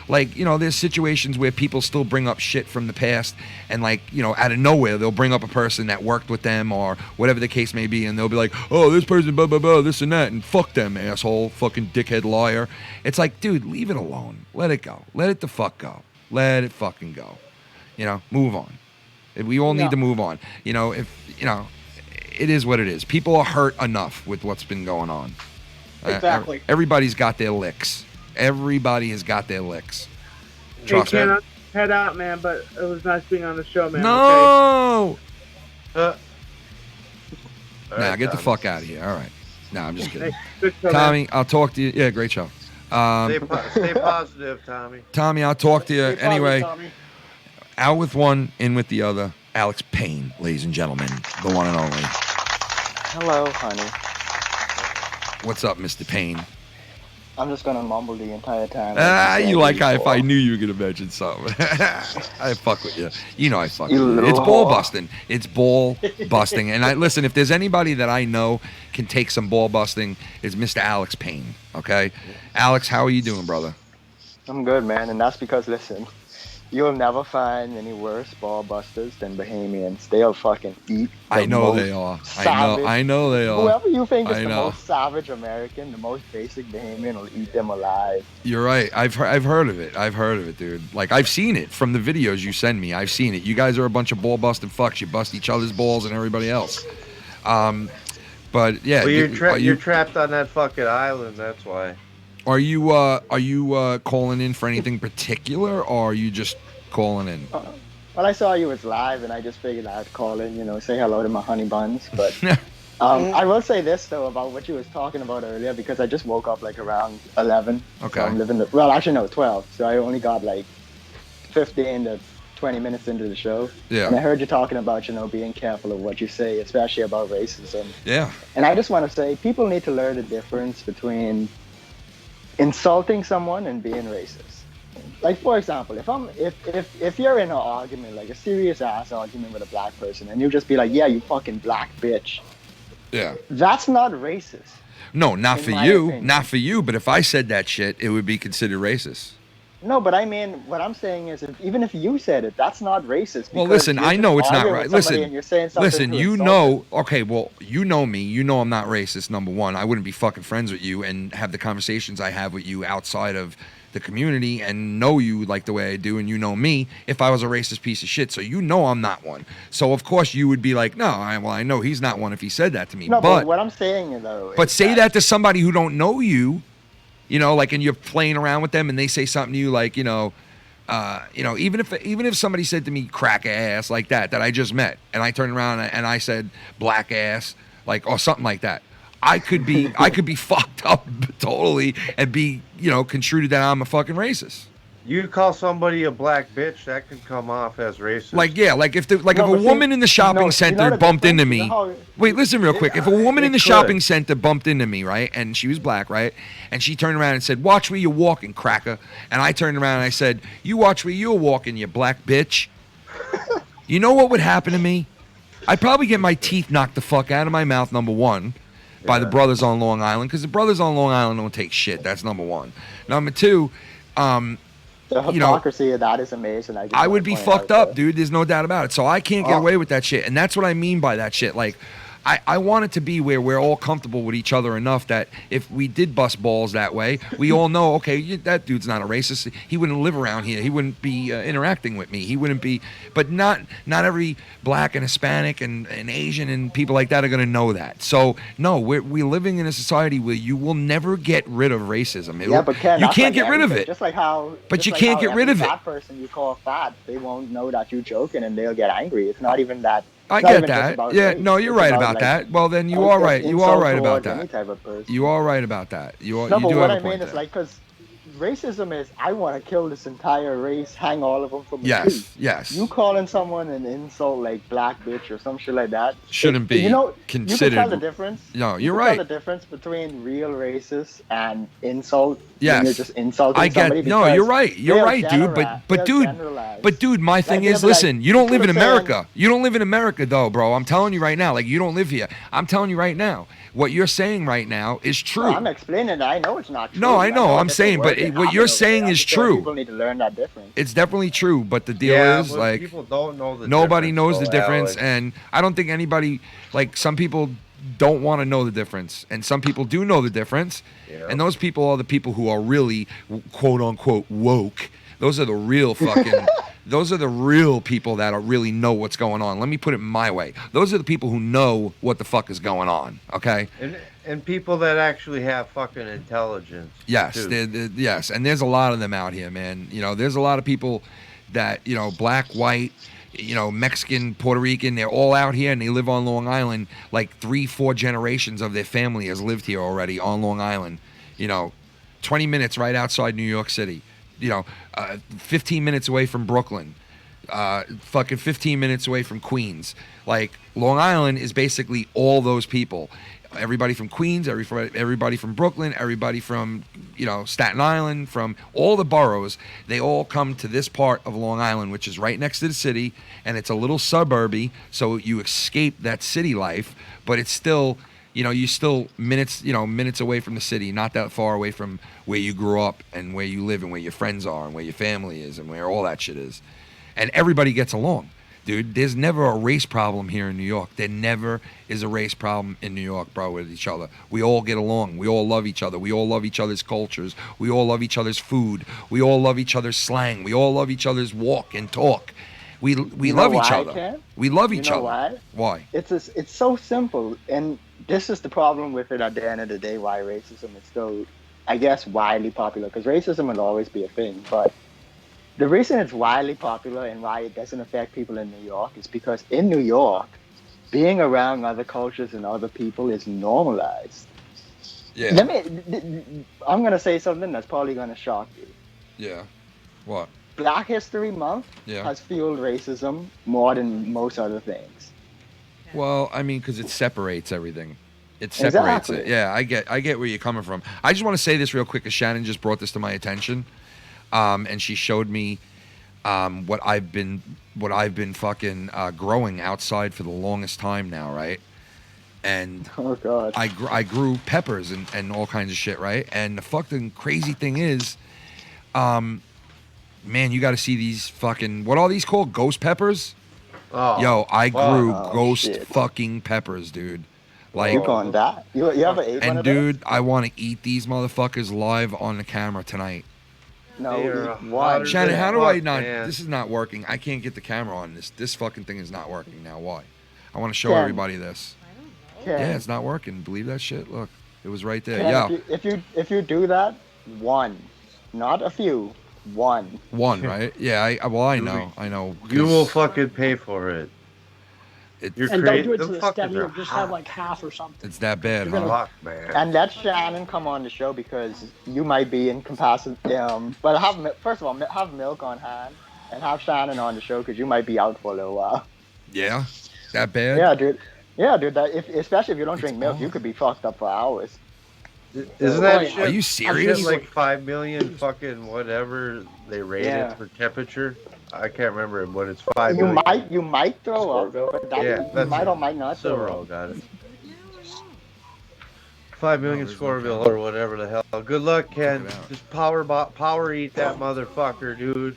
there's situations where people still bring up shit from the past, and out of nowhere they'll bring up a person that worked with them or whatever the case may be, and they'll be like, oh, this person, blah blah blah, this and that, and fuck them, asshole, fucking dickhead, liar. It's like, dude, leave it alone. Let it go. Let it the fuck go. Let it fucking go. Move on. We all need to move on. It is what it is. People are hurt enough with what's been going on. Exactly. Everybody's got their licks. Everybody has got their licks. Hey, Trust me. Ken, head out, man, but it was nice being on the show, man. No! All Nah, right, get the Thomas. fuck out of here. All right. Nah, I'm just Okay? kidding. Hey, good show, man. Tommy, I'll talk to you. Yeah, great show. Stay positive, Tommy. Tommy, I'll talk to you. Stay positive, Anyway, Tommy. out with one, in with the other. Alex Payne, ladies and gentlemen, the one and only. Hello, honey. What's up, Mr. Payne? I'm just gonna mumble the entire time. You like how if before. I knew you were gonna mention something. I fuck with you. You know I fuck You with you. little It's ball whore. busting. It's ball busting. And listen, if there's anybody that I know can take some ball busting, it's Mr. Alex Payne. Okay, Alex, how are you doing, brother? I'm good, man, and that's because, listen, you'll never find any worse ball busters than Bahamians. They'll fucking eat. I know most they are. savage- I know they are. Whoever you think is I the know. most savage American, the most basic Bahamian will eat them alive. You're right. I've heard of it. I've heard of it, dude. Like, I've seen it from the videos you send me. I've seen it. You guys are a bunch of ball busting fucks. You bust each other's balls and everybody else. But yeah, Well, you're trapped on that fucking island. That's why. Are you calling in for anything particular, or are you just calling in? Well, I saw you was live, and I just figured I'd call in, say hello to my honey buns. But I will say this, though, about what you was talking about earlier, because I just woke up, around 11. Okay. So I'm living well, actually, no, 12. So I only got, 15 to 20 minutes into the show. Yeah. And I heard you talking about, being careful of what you say, especially about racism. Yeah. And I just want to say, people need to learn the difference between insulting someone and being racist. Like, for example, if you're in an argument, like a serious ass argument with a black person, and you just be like, yeah, you fucking black bitch, Yeah. that's not racist. No, not In for my you. opinion. Not for you. But if I said that shit, it would be considered racist. No, but I mean, what I'm saying is, even if you said it, that's not racist. Well, because listen, you're I just know it's not arguing right. with somebody Listen, and you're saying something listen, to you insult know, them. okay, well, you know me. You know I'm not racist, number one. I wouldn't be fucking friends with you and have the conversations I have with you outside of the community and know you like the way I do, and you know me if I was a racist piece of shit. So you know I'm not one. So, of course, you would be like, no, I know he's not one if he said that to me. No, but what I'm saying, though, But is say that to somebody who don't know you, and you're playing around with them, and they say something to you like, even if somebody said to me crack ass like that I just met, and I turned around and I said black ass, or something like that, I could be fucked up totally and be construed that I'm a fucking racist. You call somebody a black bitch, that can come off as racist. If a woman in the shopping center bumped into me. Wait, listen real quick. If a woman in the shopping center bumped into me, right, and she was black, right, and she turned around and said, "Watch where you're walking, cracker," and I turned around and I said, "You watch where you're walking, you black bitch," you know what would happen to me? I'd probably get my teeth knocked the fuck out of my mouth, number one, by the brothers on Long Island, because the brothers on Long Island don't take shit. That's number one. Number two, the hypocrisy of that is amazing. I would be fucked up, dude. There's no doubt about it. So I can't get away with that shit. And that's what I mean by that shit. I want it to be where we're all comfortable with each other enough that if we did bust balls that way, we all know, okay, that dude's not a racist. He wouldn't live around here. He wouldn't be interacting with me. He wouldn't be. But not every black and Hispanic and Asian and people like that are going to know that. So, no, we're living in a society where you will never get rid of racism. But Ken, you that's can't like get rid of everything. it. Just like how. But just you like can't how get rid every of it. fat person you call fat, they won't know that you're joking and they'll get angry. It's not even that. I Not get even just that. about Yeah, race. no, you're It's right about, about like, that. Well, then you it's are just right. You are insult right about towards any that. type of person. You are right about that. You No, do but have what a I mean point is there. because racism is I want to kill this entire race, hang all of them from a tree. Yes. You calling someone an insult like black bitch or some shit like that shouldn't be considered. You can tell the difference. No, you're right. Tell the difference between real racist and insult. Yes. When you're just insulting somebody. No, you're right. You're right, dude. But dude, my thing is, listen, you don't live in America. You don't live in America, though, bro. I'm telling you right now. Like, you don't live here. I'm telling you right now. What you're saying right now is true. No, I'm explaining that. I know it's not true. No, I know. I'm saying, but what you're saying is true. People need to learn that difference. It's definitely true, but the deal is, like, people don't know the nobody knows the difference, Alex. and I don't think anybody, like, some people don't want to know the difference, and some people do know the difference, and those people are the people who are really, quote unquote, woke. Those are the real fucking. Those are the real people that really know what's going on. Let me put it my way. Those are the people who know what the fuck is going on. Okay. And people that actually have fucking intelligence. Yes. Yes. And there's a lot of them out here, man. You know, there's a lot of people that, you know, black, white, you know, Mexican, Puerto Rican, they're all out here and they live on Long Island. Like 3-4 generations of their family has lived here already on Long Island. You know, 20 minutes right outside New York City. You know, 15 minutes away from Brooklyn, fucking 15 minutes away from Queens. Like, Long Island is basically all those people. Everybody from Queens, everybody from Brooklyn, everybody from, you know, Staten Island, from all the boroughs, they all come to this part of Long Island, which is right next to the city, and it's a little suburby, so you escape that city life, but it's still... You know, you're still minutes away from the city, not that far away from where you grew up and where you live and where your friends are and where your family is and where all that shit is. And everybody gets along. Dude, there's never a race problem here in New York. There never is a race problem in New York, bro, with each other. We all get along. We all love each other. We all love each other's cultures. We all love each other's food. We all love each other's slang. We all love each other's walk and talk. We love each other. Ken? We love each other. Why? Why? It's so simple, and this is the problem with it at the end of the day, why racism is still, I guess, widely popular, because racism will always be a thing, but the reason it's widely popular and why it doesn't affect people in New York is because in New York, being around other cultures and other people is normalized. Yeah. I'm going to say something that's probably going to shock you. Yeah. What? Black History Month has fueled racism more than most other things. Well, I mean, because it separates everything. It separates it. Yeah, I get where you're coming from. I just want to say this real quick, because Shannon just brought this to my attention, and she showed me what I've been fucking growing outside for the longest time now, right? And oh god, I grew peppers and all kinds of shit, right? And the fucking crazy thing is, man, you got to see these fucking, what are these called? Ghost peppers? Oh, yo, I grew ghost fucking peppers, dude. Like, you going that? You ever ate one and of dude, I want to eat these motherfuckers live on the camera tonight. No, why? Shannon, how do I not? Man. This is not working. I can't get the camera on this. This fucking thing is not working now. Why? I want to show everybody this. Yeah, it's not working. Believe that shit? Look, it was right there. Yeah. If you do that, one, not a few. One, right? Yeah, I know. You will fucking pay for it. You're and don't do it to the extent you'll just have like half or something. It's that bad, huh? Fuck, man. And let Shannon come on the show because you might be incapacitated. But first of all, have milk on hand and have Shannon on the show because you might be out for a little while. Yeah, that bad? Yeah, dude. Especially if you don't drink milk, you could be fucked up for hours. Isn't that shit? Are you serious? Shit like 5 million fucking whatever they rate it for temperature. I can't remember what it's 5 million. You might throw up, but you might or might not throw up. Got it. 5 million Scoville or whatever the hell. Good luck, Ken. Just power eat that motherfucker, dude.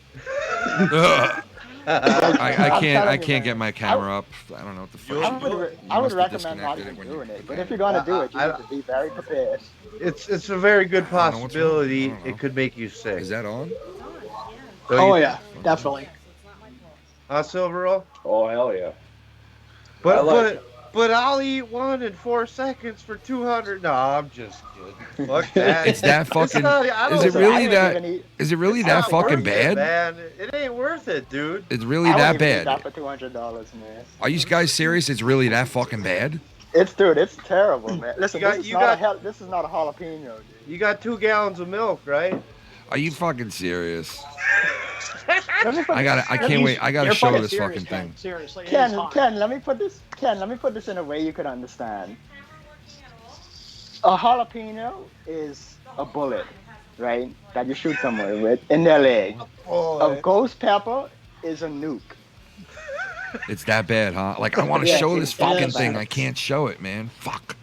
I can't get my camera up. I don't know what the fuck. I would recommend not even doing it, but if you're gonna do it, you need to be very prepared. It's a very good possibility. It could make you sick. Is that on? Yeah, definitely. Silverall? Oh hell yeah. But I'll eat one in 4 seconds for 200. No, I'm just kidding. Fuck that. It's that fucking. Is it really that fucking bad? Man, it ain't worth it, dude. It's really that bad. That for $200, man. Are you guys serious? It's really that fucking bad? It's terrible, man. Listen, this is not a jalapeno, dude. You got 2 gallons of milk, right? Are you fucking serious? I can't wait. I gotta You're show fucking this serious, fucking Ken. thing. Seriously, it is Ken, hot. let me put this in a way you could understand. A jalapeno is a bullet, right? That you shoot somewhere with in their leg. A ghost pepper is a nuke. It's that bad, huh? Like I want to Yeah, show it's this that fucking bad. thing. I can't show it, man. Fuck.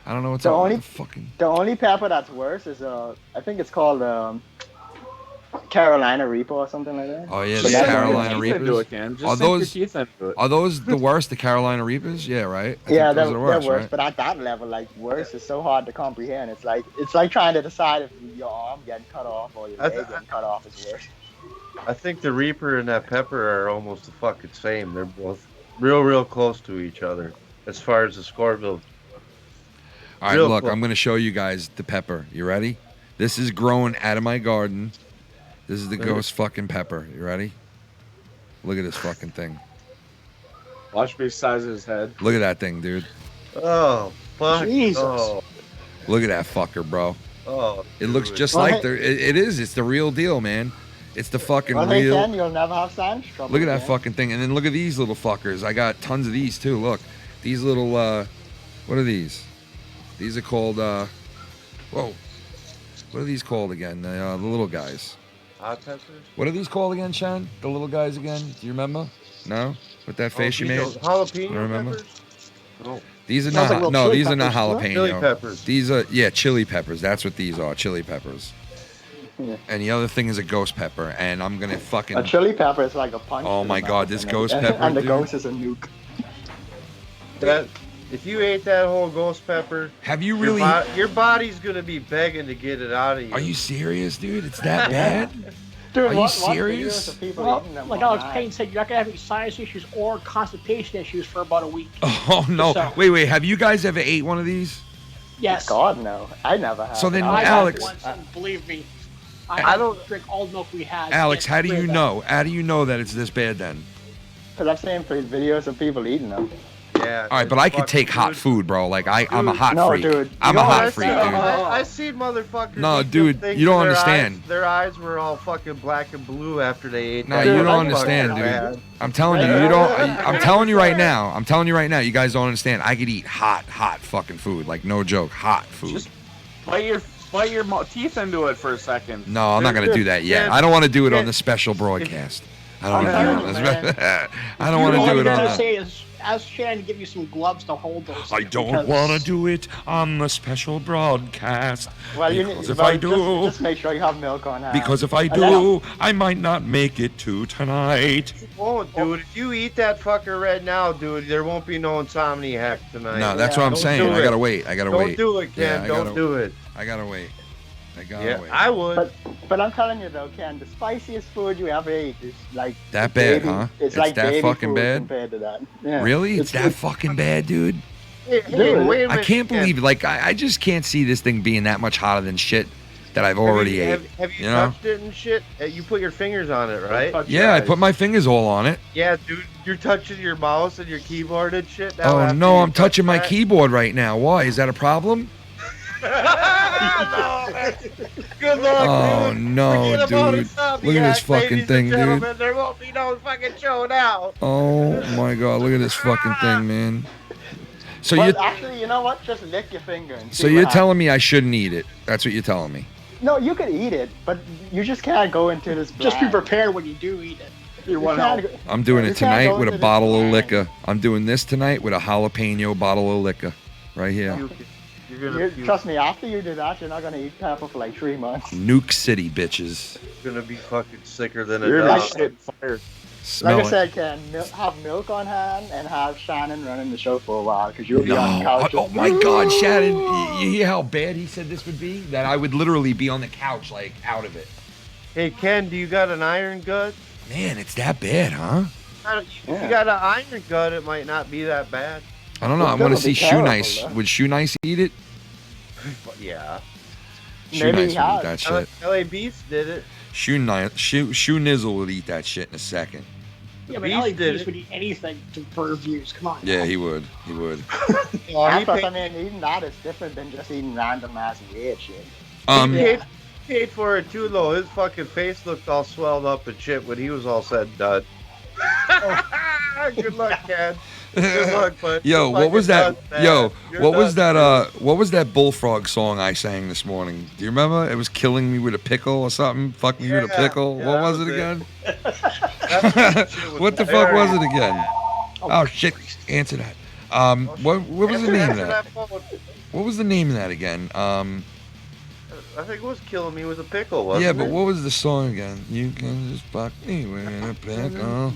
I don't know what's The up only- with the fucking. The only pepper that's worse is I think it's called Carolina Reaper or something like that. Oh yeah, But the that's Carolina Teeth into it, Reapers. Ken. Just Are sink your those- teeth into it. Are those the worst? The Carolina Reapers? Yeah, right. I Yeah, think they're those are worse, right? but at that level, like worse is so hard to comprehend. It's like trying to decide if your arm getting cut off or your leg getting cut off is worse. I think the Reaper and that pepper are almost the fucking same. They're both real close to each other as far as the score goes. All right, Real look, close. I'm gonna show you guys the pepper. You ready? This is grown out of my garden. This is the ghost fucking pepper. You ready? Look at this fucking thing. Watch me size his head. Look at that thing, dude. Oh, fuck. Jesus. Look at that fucker, bro. Oh, It looks dude. just Well, like hey- the. It is. It's the real deal, man. It's the fucking Well, hey, real. Ken, you'll never have science trouble. Look at that Ken. fucking thing, and then look at these little fuckers. I got tons of these too. Look, these little. What are these? These are called. Whoa. What are these called again? The little guys. Hot peppers? What are these called again, Sean? The little guys again? Do you remember? No? With that face you made? Jalapeno I remember. peppers? Oh, These are Sounds like not. little No, chili these are not peppers, huh? jalapeno. chili peppers. These are chili peppers. That's what these are. Chili peppers. Yeah. And the other thing is a ghost pepper, and I'm gonna fucking. A chili pepper is like a punch. Oh to the my mouth, God, this and ghost then- pepper, And the dude. ghost is a nuke. That, if you ate that whole ghost pepper, Have you your, really? your body's gonna be begging to get it out of you. Are you serious, dude? It's that bad? Dude, Are you what serious? videos of people Well, eating them like Alex online? Payne said, you're not gonna have any sinus issues or constipation issues for about a week. Oh no! So- Wait. Have you guys ever ate one of these? Yes. God, no. I never have. So then, I Alex- had once, and believe me, I don't drink all the milk we had. Alex, It's how do you clear that- know? How do you know that it's this bad then? Because I've seen videos of people eating them. Yeah. All right, but I could fucking take hot dude. food, bro. Like I'm a Dude, hot no, freak. dude. I'm You a know what hot I freak, see? dude. I seen motherfuckers. No, eat them dude, things you don't and understand. Their eyes were all fucking black and blue after they ate No, that. you Dude, don't I understand, fucking dude. bad. I'm telling you, you don't. I'm telling you right now. I'm telling you right now. You guys don't understand. I could eat hot fucking food. Like no joke, hot food. Just bite your teeth into it for a second. No, I'm not gonna do that yet. I don't want to do it on the special broadcast. I don't want to do it. On the I don't want to All do you it on. gotta the- say is ask Shannon to give you some gloves to hold those. I things, don't because- want to do it on the special broadcast. Well, you Because need, if well, I do, just make sure you have milk on hand. because if I And then- do, I might not make it to tonight. Oh, dude, if you eat that fucker right now, dude, there won't be no insomniac tonight. No, that's what I'm Don't saying. do I it. gotta wait. I gotta Don't wait. do it, Yeah, Ken. I Don't gotta- do it. I gotta wait. I gotta Yeah, wait. I would. But I'm telling you though, Ken, the spiciest food you ever ate is like That bad, baby, huh? It's It's like that baby fucking food bad? compared to that. Yeah. Really? It's that fucking bad, dude. Hey, Dude, wait a I minute, can't Ken. believe, like, I just can't see this thing being that much hotter than shit that I've already ate. Have you you know? touched it and shit? You put your fingers on it, right? Touch your Yeah, I eyes. put my fingers all on it. Yeah, dude, you're touching your mouse and your keyboard and shit. Now Oh after no, you I'm touching my that? keyboard right now. Why? Is that a problem? Good luck, Oh dude. no, Forget about dude. insomniac, Look at this fucking ladies thing, and dude. gentlemen. There won't be no fucking show now. Oh my god, look at this fucking thing, man. So Well, you actually, you know what? Just lick your finger. And so see you're what telling me I shouldn't eat it. That's what you're telling me. happens. No, you could eat it, but you just can't go into this. Just be brand. prepared when you do eat it. You're You one can't help. go- I'm doing you it can't tonight go with a into this bottle of brand. liquor. I'm doing this tonight with a jalapeno bottle of liquor. Right here. You're gonna puke. Trust me, after you do that, you're not gonna eat pepper for like 3 months. Nuke City, bitches. It's gonna be fucking sicker than a You're dog. like shit fire. Smell Like I it. said, Ken, have milk on hand and have Shannon running the show for a while because you'll be on the No. couch. Oh my God, Shannon! You hear how bad he said this would be? That I would literally be on the couch, like out of it. Hey, Ken, do you got an iron gut? Man, it's that bad, huh? If you got an iron gut, it might not be that bad. I don't know. I It's want gonna to see be Shoe terrible, Nice. though. Would Shoe Nice eat it? But yeah. Shoe Maybe Nice he would eat has. that shit. LA Beats did it. Shoe Nizzle would eat that shit in a second. Yeah, but Beast Ellie did Beast it. would eat anything for reviews. Come on. Yeah, now. he would. He would. Oh, Yeah, he plus, paid- I mean, eating that is different than just eating random ass weird shit. Um, he paid paid for it too, though. His fucking face looked all swelled up and shit when he was all said and done. Good luck, Ken. Good luck, bud. Yo, what was that? Done, Yo, You're what was done, that? What was that bullfrog song I sang this morning? Do you remember? It was "Killing Me with a Pickle" or something. "Fuck me with a pickle." Yeah, What was that it was again? That shit was What the fuck was hilarious. it again? Oh shit! Answer that. What was the name of Answer that? phone. What was the name of that again? I think it was "Killing Me with a Pickle," wasn't Yeah, it? but what was the song again? You can just fuck me with a pickle.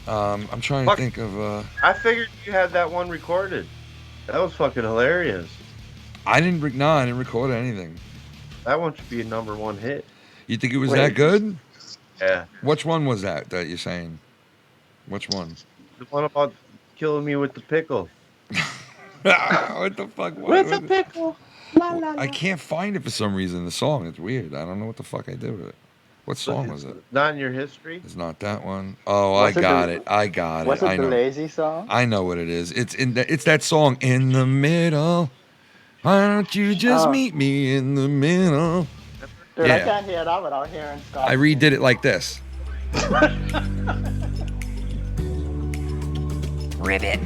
I'm trying to think of. I figured you had that one recorded. That was fucking hilarious. I didn't record anything. That one should be a #1 hit. You think it was that good? Yeah. Which one was that you're saying? Which one? The one about killing me with the pickle. What the fuck? With a pickle. La, la, la. I can't find it for some reason. The song, it's weird. I don't know what the fuck I did with it. What song was it? Not in your history? It's not that one. Oh, Was I it got the- it. I got Was it. it I the know. lazy song? I know what it is. It's that song "In the Middle." Why don't you just Oh. meet me in the middle? Dude, Yeah. I can't hear that without hearing Scott. I redid it like this. Ribbit.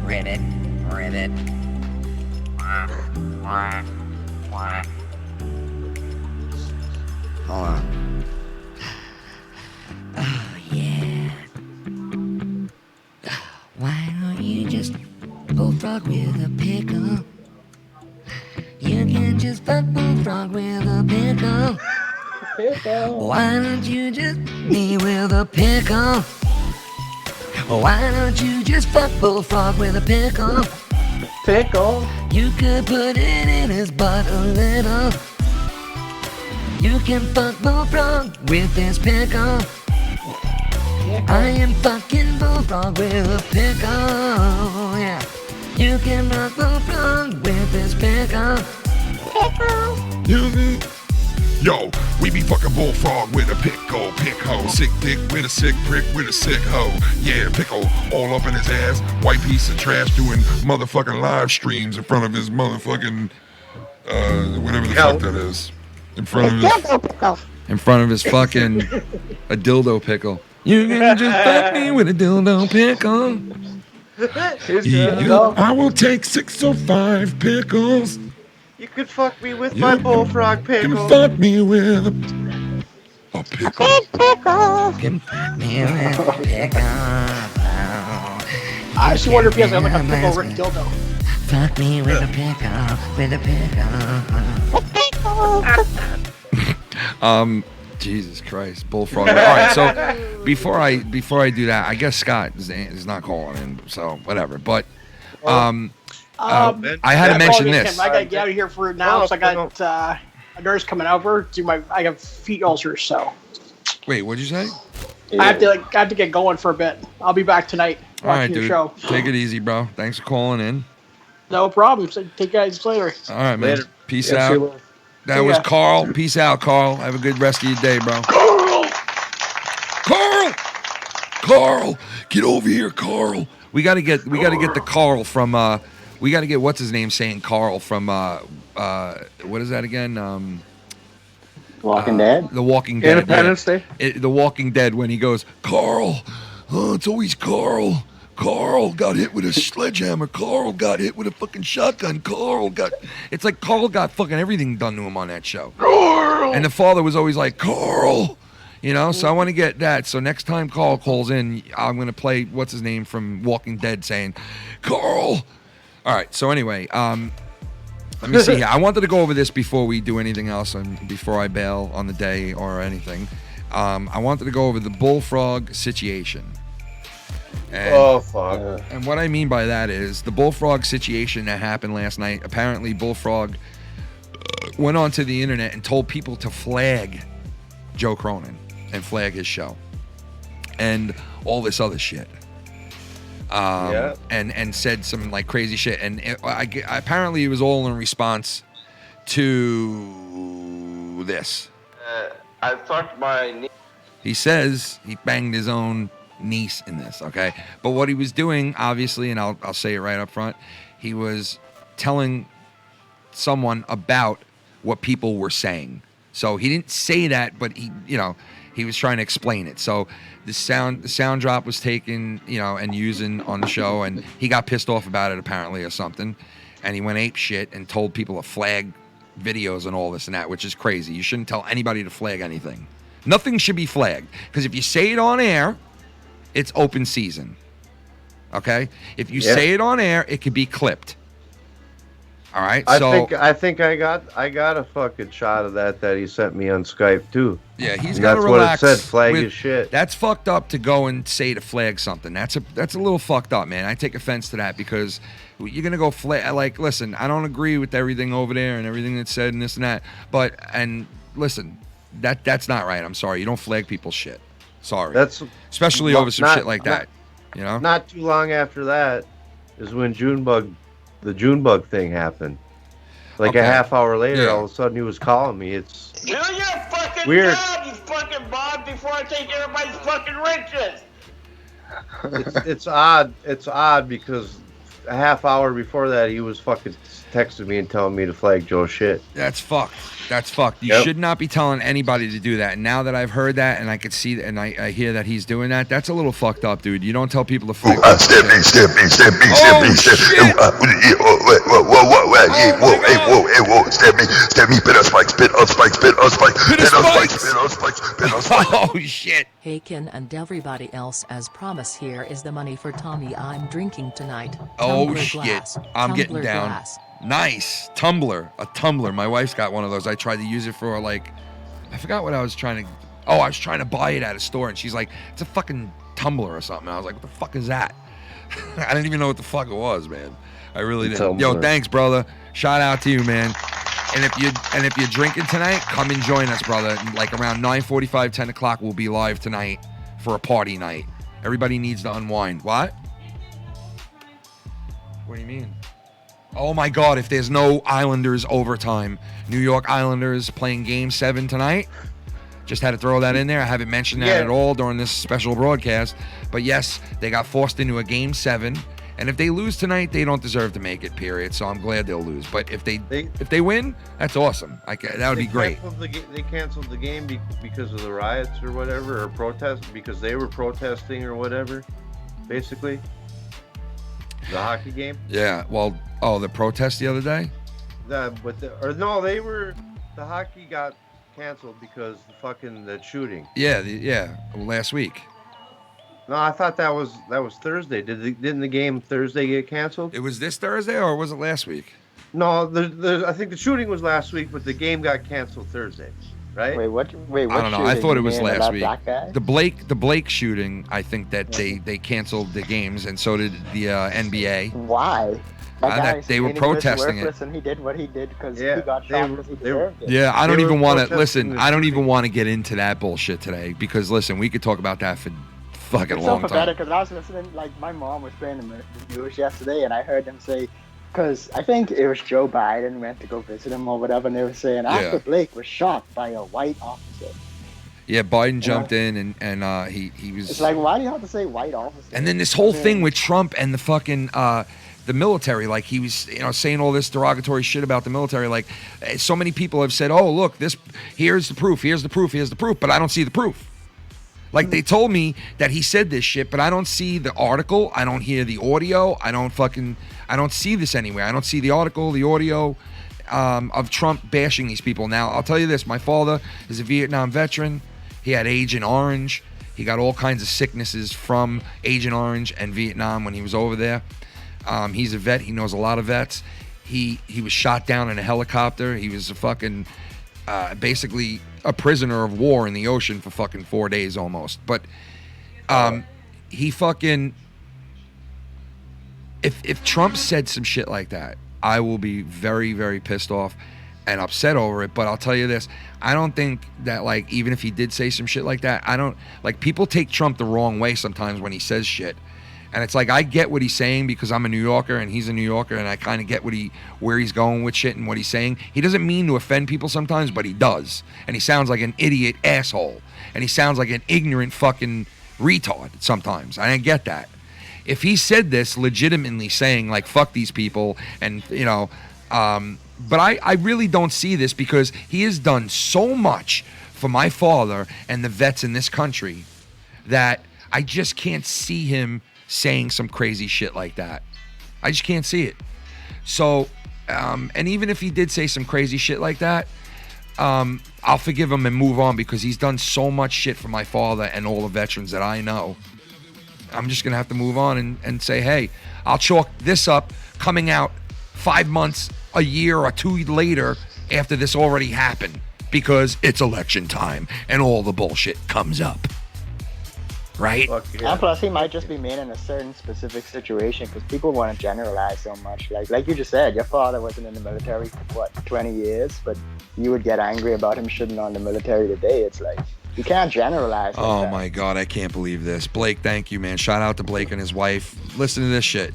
Ribbit. Ribbit. Hold on. Oh, yeah. Why don't you just bullfrog with a pickle? You can just fuck bullfrog with a pickle. Why don't you just me with a pickle? Why don't you just fuck bullfrog with a pickle? Pickle. You could put it in his butt a little. You can fuck bullfrog with this pickle. I am fucking bullfrog with a pickle. Yeah. You can fuck bullfrog with this pickle. Yo, we be fucking bullfrog with a pickle, pick hoe, sick dick with a sick prick with a sick hoe. Yeah, pickle all up in his ass, white piece of trash doing motherfucking live streams in front of his motherfucking whatever the fuck that is. In front of his fucking a dildo pickle. You can just fuck me with a dildo pickle. Yeah, I will take 6 or 5 pickles. You could fuck me with my bullfrog You can pickle. fuck me with a pickle. Can fuck me with a pickle. I just wonder if he has like a pickle Rick dildo. Fuck me with a pickle, with a pickle. Jesus Christ, bullfrog. All right, so before I do that, I guess Scott is not calling in, so whatever. But I had to mention this. I gotta get out of here for now. So I got a nurse coming over. I have feet ulcers, so Wait, what'd you say? I have to get going for a bit. I'll be back tonight All right, watching your dude. show. Take it easy, bro. Thanks for calling in. No problem. So take you guys later. All right, man. Later. Peace Yeah, see you out. later. That See was ya. Carl. Peace out, Carl. Have a good rest of your day, bro. Carl, get over here, Carl. We gotta get the Carl from we gotta get what's his name saying Carl from what is that again? Walking Dead. The Walking Dead. Independence Day? The Walking Dead when he goes, Carl, it's always Carl. Carl got hit with a sledgehammer. Carl got hit with a fucking shotgun. It's like Carl got fucking everything done to him on that show. Carl! And the father was always like, Carl! You know, so I want to get that. So next time Carl calls in, I'm going to play, what's his name from Walking Dead saying, Carl! All right, so anyway, let me see here. I wanted to go over this before we do anything else and before I bail on the day or anything. I wanted to go over the bullfrog situation. And, Oh, fuck. and what I mean by that is the bullfrog situation that happened last night. Apparently, Bullfrog went onto the internet and told people to flag Joe Cronin and flag his show and all this other shit. And said some like crazy shit. And apparently, it was all in response to this. I've talked to my niece. He says he banged his own niece in this, okay? But what he was doing, obviously, and I'll say it right up front, he was telling someone about what people were saying. So he didn't say that, but he was trying to explain it. So the sound drop was taken, and using on the show, and he got pissed off about it apparently or something, and he went ape shit and told people to flag videos and all this and that, which is crazy. You shouldn't tell anybody to flag anything. Nothing should be flagged, because if you say it on air, it's open season. Okay? If you say it on air, it could be clipped. All right, I think I got a fucking shot of that he sent me on Skype too. Yeah, he's got to relax. That's what it said. Flag his shit. That's fucked up to go and say to flag something. That's a little fucked up, man. I take offense to that, because you're gonna go flag. Like, listen, I don't agree with everything over there and everything that's said and this and that. And listen, that's not right. I'm sorry. You don't flag people's shit. Sorry. That's especially over some shit like that. Not too long after that is when the Junebug thing happened. Like a half hour later, all of a sudden he was calling me. It's do your fucking weird. job, you fucking Bob, before I take everybody's fucking riches. It's odd. It's odd because a half hour before that he was fucking texting me and telling me to flag Joe's shit. That's fucked. That's fucked. You should not be telling anybody to do that. And now that I've heard that and I could see and I hear that he's doing that, that's a little fucked up, dude. You don't tell people to flag. Step me. Step me. Step me. Whoa, spit on spikes. Oh, shit. Hey, Ken and everybody else, as promised, here is the money for Tommy. I'm drinking tonight. Oh, Tumbler shit. glass. I'm Tumbler getting down. glass. Nice. A tumbler. My wife's got one of those. I tried to use it for, I forgot what I was trying to... Oh, I was trying to buy it at a store, and she's like, it's a fucking tumbler or something. I was like, what the fuck is that? I didn't even know what the fuck it was, man. I really didn't. Tumbler. Yo, thanks, brother. Shout out to you, man. And if you're drinking tonight, come and join us, brother. Like around 9:45, 10 o'clock, we'll be live tonight for a party night. Everybody needs to unwind. What? What do you mean? Oh my God, if there's no Islanders overtime, New York Islanders playing Game 7 tonight. Just had to throw that in there. I haven't mentioned that at all during this special broadcast. But yes, they got forced into a Game 7. And if they lose tonight, they don't deserve to make it, period. So I'm glad they'll lose. But if they win, that's awesome. That would be great. They canceled the game because of the riots or whatever, or protest, because they were protesting or whatever, basically. The hockey game? Yeah, well, the protest the other day? The hockey got canceled because the shooting. Yeah, last week. No, I thought that was Thursday. Didn't the game Thursday get canceled? It was this Thursday, or was it last week? No, I think the shooting was last week, but the game got canceled Thursday, right? Wait, what? I don't know. I thought it was last week. Black guy? The Blake shooting. I think that they canceled the games, and so did the NBA. Why? That they were protesting it. And he did what he did because he got shot because he deserved it. Yeah, I don't even want to listen. I don't even want to get into that bullshit today because listen, we could talk about that for fucking long time. It's so pathetic because I was listening. Like my mom was playing the news yesterday, and I heard them say, because I think it was Joe Biden went to go visit him or whatever, and they were saying after Blake was shot by a white officer. Yeah, Biden jumped in and he was. It's like, why do you have to say white officer? And then this whole thing with Trump and the fucking the military, like he was, saying all this derogatory shit about the military. Like so many people have said, "Oh, look, here's the proof, but I don't see the proof." Like they told me that he said this shit, but I don't see the article. I don't hear the audio. I don't see this anywhere. I don't see the article, the audio of Trump bashing these people. Now, I'll tell you this. My father is a Vietnam veteran. He had Agent Orange. He got all kinds of sicknesses from Agent Orange and Vietnam when he was over there. He's a vet. He knows a lot of vets. He was shot down in a helicopter. He was a fucking basically a prisoner of war in the ocean for fucking 4 days almost. But he fucking if Trump said some shit like that, I will be very, very pissed off and upset over it. But I'll tell you this, I don't think that, like, even if he did say some shit like that, I don't, like, people take Trump the wrong way sometimes when he says shit. And it's like, I get what he's saying because I'm a New Yorker and he's a New Yorker, and I kind of get where he's going with shit and what he's saying. He doesn't mean to offend people sometimes, but he does. And he sounds like an idiot asshole. And he sounds like an ignorant fucking retard sometimes. I get that. If he said this legitimately saying, like, fuck these people and, But I really don't see this because he has done so much for my father and the vets in this country that I just can't see him saying some crazy shit like that. I just can't see it. So, and even if he did say some crazy shit like that, I'll forgive him and move on because he's done so much shit for my father and all the veterans that I know. I'm just going to have to move on and say, hey, I'll chalk this up coming out 5 months, a year or two later after this already happened because it's election time and all the bullshit comes up. Right? Yeah. And plus, he might just be meaning a certain specific situation because people want to generalize so much. Like you just said, your father wasn't in the military for 20 years, but you would get angry about him shitting on the military today. It's like, you can't generalize. Like that. My God, I can't believe this. Blake, thank you, man. Shout out to Blake and his wife. Listen to this shit.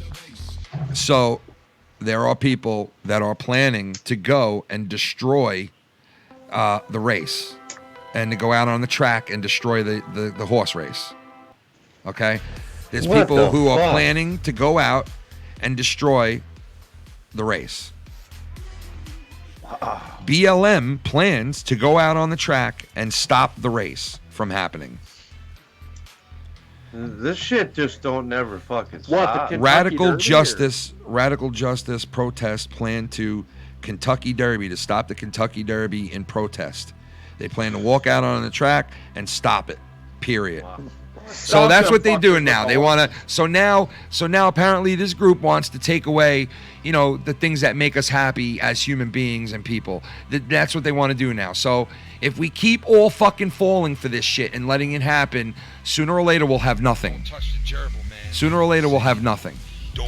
So, there are people that are planning to go and destroy the race and to go out on the track and destroy the horse race. Okay? There's people who are planning to go out and destroy the race. BLM plans to go out on the track and stop the race from happening. This shit just don't never fucking stop. Radical justice protest plan to Kentucky Derby to stop the Kentucky Derby in protest. They plan to walk out on the track and stop it. Period. Wow. So that's what they're doing now. They want to. So now apparently this group wants to take away, the things that make us happy as human beings and people. That's what they want to do now. So if we keep all fucking falling for this shit and letting it happen, sooner or later we'll have nothing. Sooner or later we'll have nothing.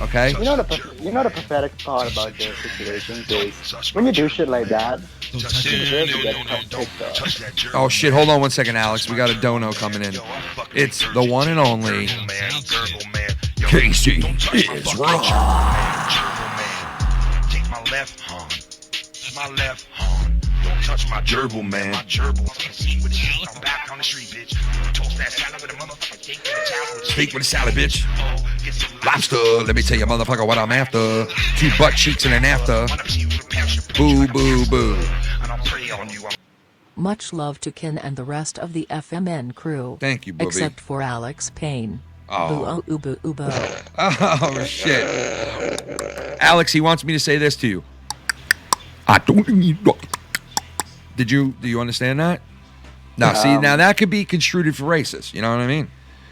Okay? You know the pathetic part about those situations is when you do shit like that, oh shit, hold on 1 second, Alex. We got a dono coming in. It's the one and only Casey is Rump. Take my left hand. Don't touch my gerbil, man. My gerbil. I'm back on the street, bitch. Toast that salad with a motherfucker. Speak with a salad, bitch. Lobster. Let me tell you, motherfucker, what I'm after. 2 butt cheeks and an after. Boo, boo, boo. Much love to Ken and the rest of the FMN crew. Thank you, Booby. Except for Alex Payne. Oh. Boo, ubo. Oh, shit. Alex, he wants me to say this to you. I don't need... Do you understand that? Now, see, now that could be construed for racist. You know what I mean?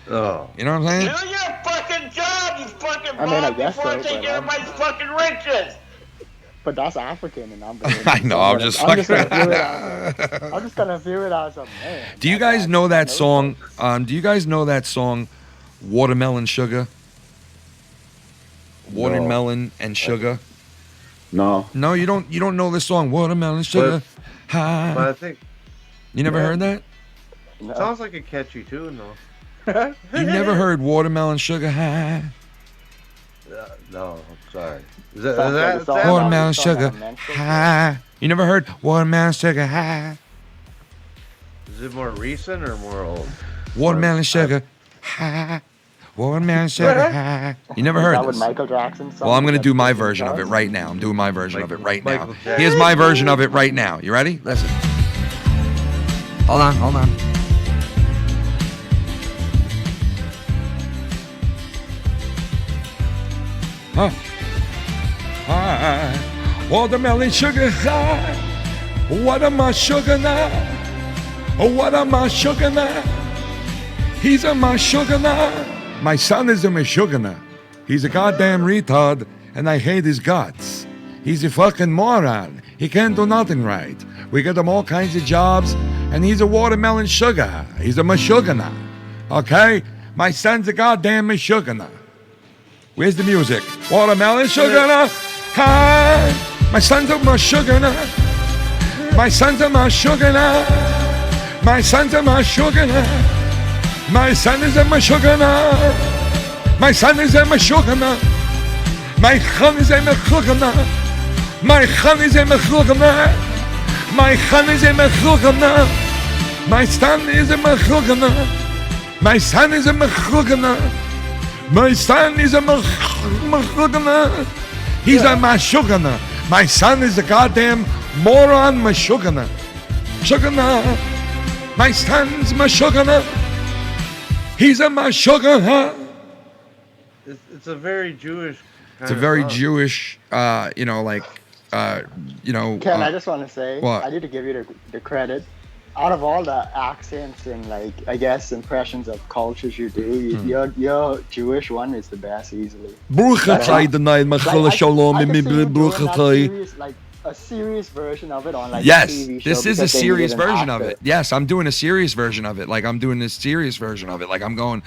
Oh. You know what I'm saying? Do your fucking job, you fucking I guess before so, taking everybody's fucking riches. But that's African, and I'm. I know. I'm just gonna view it as a man. Do you guys know that song? Do you guys know that song, "Watermelon Sugar"? Watermelon and sugar. No. No, you don't. You don't know the song "Watermelon Sugar." But I think you never heard that. No. Sounds like a catchy tune, though. You never heard "Watermelon Sugar High"? No, I'm sorry. Is that Watermelon Sugar High? You never heard "Watermelon Sugar High"? Is it more recent or more old? Watermelon Sugar High. Watermelon Sugar High. You never heard this? Michael Jackson song? Well, I'm going to do my version of it right now. I'm doing my version of it right now. Here's my version of it right now. You ready? Listen. Hold on. High. Watermelon sugar high. What am I sugar now? What am I sugar now? He's a my sugar now. My son is a Meshuggah. He's a goddamn retard, and I hate his guts. He's a fucking moron. He can't do nothing right. We get him all kinds of jobs, and he's a watermelon sugar. He's a Meshuggah. Okay? My son's a goddamn Meshuggah. Where's the music? Watermelon sugar. Hi. My son's a Meshuggah. My son's a Meshuggah. My son's a Meshuggah. My son is a Meshuggah. My son is a Meshuggah. My son is a Meshuggah. My son is a Meshuggah. My son is a Meshuggah. My son is a Meshuggah. My son is a Meshuggah. My son is a Meshuggah. He's a Meshuggah. My son is a goddamn moron mashugana. Shugana. My son's mashugana. He's a mashugana. It's a very Jewish. It's a very Jewish, you know, like, you know. Ken, I just want to say, what? I need to give you the credit. Out of all the accents and, like, I guess impressions of cultures you do, your Jewish one is the best easily. Like a serious version of it on, like, yes, a TV show. this is a serious version of it. Yes, I'm doing a serious version of it. Like, I'm doing this serious version of it. Like, I'm going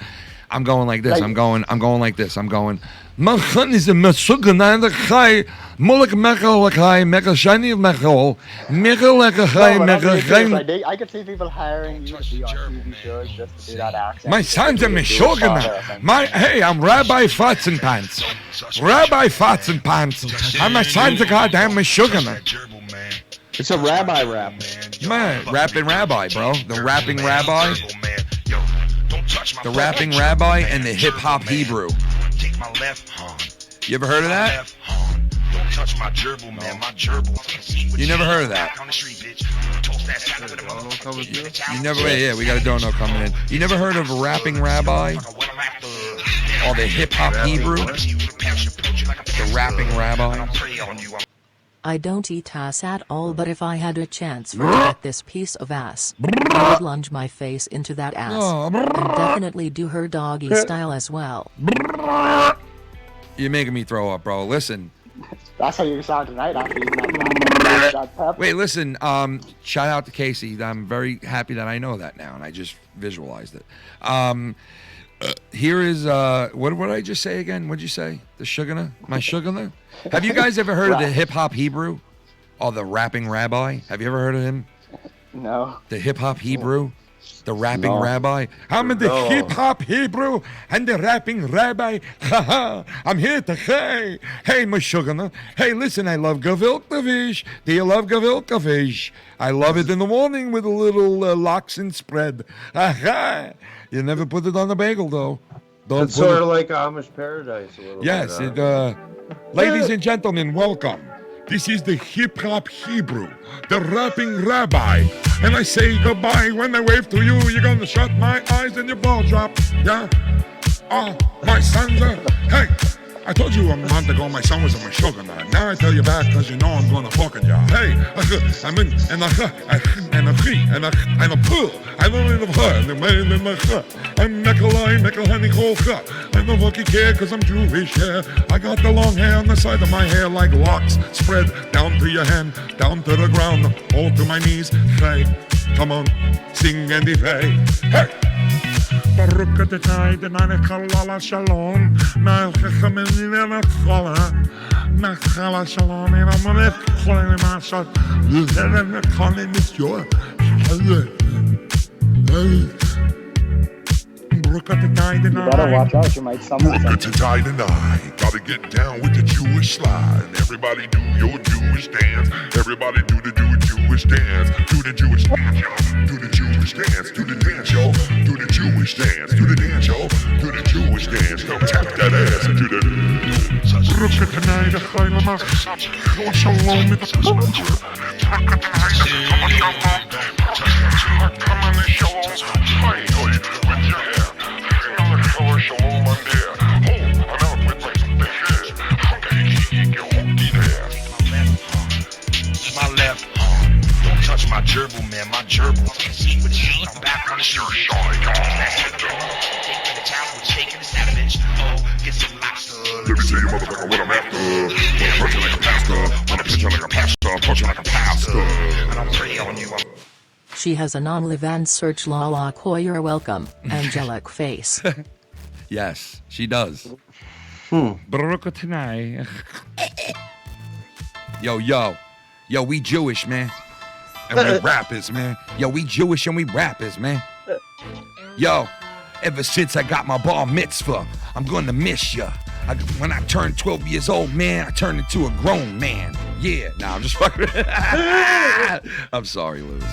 like this. Like, I'm going like this. I'm going. My son is a masugananda chai, mulak mechel chai, mechel shiny mechel, mechel chai, mechel chai. I could see people hiring you to be on TV shows just to do that accent. My son's a mashugana. Hey, I'm Rabbi Fatzenpants. Rabbi Fatzenpants. And my son's a goddamn mashugana. It's a rabbi rap. Man, rapping rabbi, bro. The rapping rabbi. The rapping rabbi and the hip hop Hebrew. You ever heard of that? You never heard of that? You never, yeah, we got a dono coming in. You never heard of rapping rabbi? Or the hip hop Hebrew? The rapping rabbi? I don't eat ass at all, but if I had a chance to get this piece of ass, I would lunge my face into that ass. And definitely do her doggy style as well. You're making me throw up, bro. Listen. That's how you sound tonight after eating that pepper. Wait, listen. Shout out to Casey. I'm very happy that I know that now, and I just visualized it. Here is what did I just say again? What'd you say? The Shugana? My Shugana? Have you guys ever heard of the hip hop Hebrew? Or the rapping rabbi? Have you ever heard of him? No. The hip hop Hebrew? The rapping rabbi? I'm in the hip hop Hebrew and the rapping rabbi. I'm here to hey. Hey, my Shugana. Hey, listen, I love gevilkte fish. Do you love gevilkte fish? I love it in the morning with a little lox and spread. You never put it on a bagel, though. It's sort of like Amish paradise a little yes, bit. Ladies and gentlemen, welcome. This is the hip-hop Hebrew, the rapping rabbi. And I say goodbye when I wave to you. You're gonna shut my eyes and your ball drop. Yeah? My son's hey, I told you a month ago my son was a Meshuggah. Now I tell you back because you know I'm gonna fucking ya. Hey, I'm in, and a pull. I don't even have her, and I'm Mekalai, I don't fucking care because I'm Jewish, yeah. I got the long hair on the side of my hair like locks spread down to your hand, down to the ground, all to my knees. Hey, come on, sing and hey, hey. Baruch Adonai, Denai Chalala Shalom, Melchachamim Nivela Chola, Nachala Shalom, and I'm on it, Cholim Ashat, Lutheran Cholim is your. You better watch out, you might summon something. Gotta get down with the Jewish slide. Everybody do your Jewish dance. Everybody do the Jewish dance. Do the Jewish dance, yo. Do the Jewish dance. Do the dance, yo. Do the Jewish dance. Do the dance, yo. Do the Jewish dance. Yo, tap that ass and do the. My left arm, don't touch my gerbil, man, my gerbil. See what you I'm back on the street. Shaking the savage. Oh, get some lobster. Let me tell you, motherfucker, what I'm after. When I punch you like a pastor, when I pitch you like a pastor, punch you like a pastor. And I'll pray on you. She has a non-Levan search la you're welcome, angelic face. Yes, she does. Baruch Tanai. Yo, we Jewish, man. And we rappers, man. Yo, we Jewish and we rappers, man. Yo, ever since I got my bar mitzvah, I'm gonna miss ya. When I turned 12 years old, man, I turned into a grown man. Yeah, nah, I'm just fucking. I'm sorry, Lewis.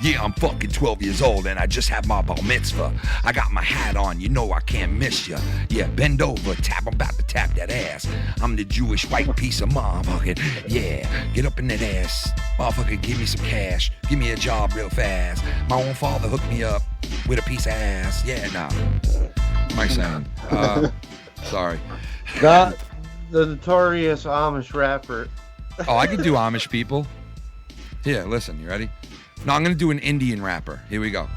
Yeah, I'm fucking 12 years old and I just have my bar mitzvah. I got my hat on, you know I can't miss ya. Yeah, bend over, tap, I'm about to tap that ass. I'm the Jewish white piece of motherfucking. Yeah, get up in that ass. Motherfucker, give me some cash. Give me a job real fast. My own father hooked me up with a piece of ass. Yeah, nah. My sound. Sorry. Not the notorious Amish rapper. Oh, I can do Amish people. Here, listen, you ready? No, I'm gonna do an Indian rapper. Here we go.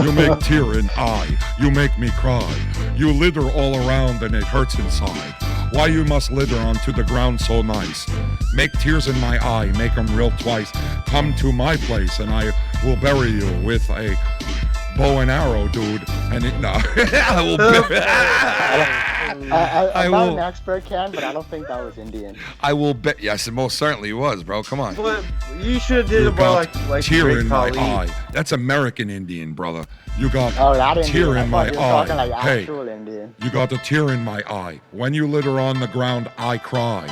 You make tear in eye, you make me cry. You litter all around and it hurts inside. Why you must litter onto the ground so nice? Make tears in my eye, make them real twice. Come to my place and I will bury you with a bow and arrow, dude. And it, no. I will bury I'm not an expert, Ken, but I don't think that was Indian. I will bet. Yes, it most certainly was, bro. Come on. But you should have did it more like tear in my Kali. eye. That's American Indian, brother. You got that tear Indian. in my I thought you were eye. talking like Hey, actual Indian. you got the tear in my eye. When you litter on the ground, I cry.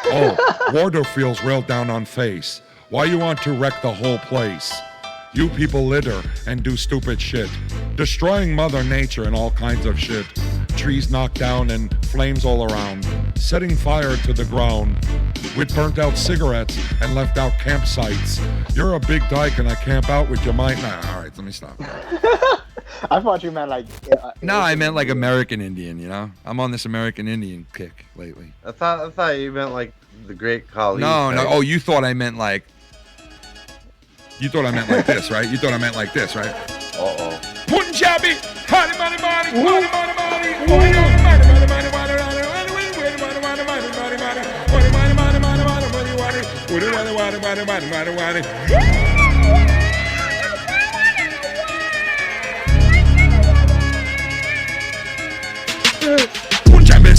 Oh, water feels real down on face. Why you want to wreck the whole place? You people litter and do stupid shit, destroying Mother Nature and all kinds of shit. Trees knocked down and flames all around, setting fire to the ground with burnt out cigarettes and left out campsites. You're a big dyke and I camp out with your mind. Nah, all right, let me stop. I thought you meant like. No, I meant like American Indian, you know? I'm on this American Indian kick lately. I thought you meant like the great Kali. No. Oh, you thought I meant like. You thought I meant like this, right? You thought I meant like this, right? Uh-oh. Punjabi, money, money, money, money, money, money, money, Punjabi,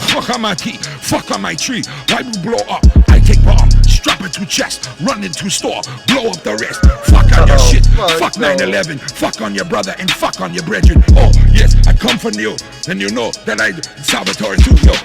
fuck on my teeth, fuck on my tree. Why we blow up? I take bomb. Strap it to chest, run into store, blow up the rest. Fuck on your shit, fuck 9/11, fuck on your brother and fuck on your brethren. Oh yes, I come from you, and you know that I saboteur too. Yo,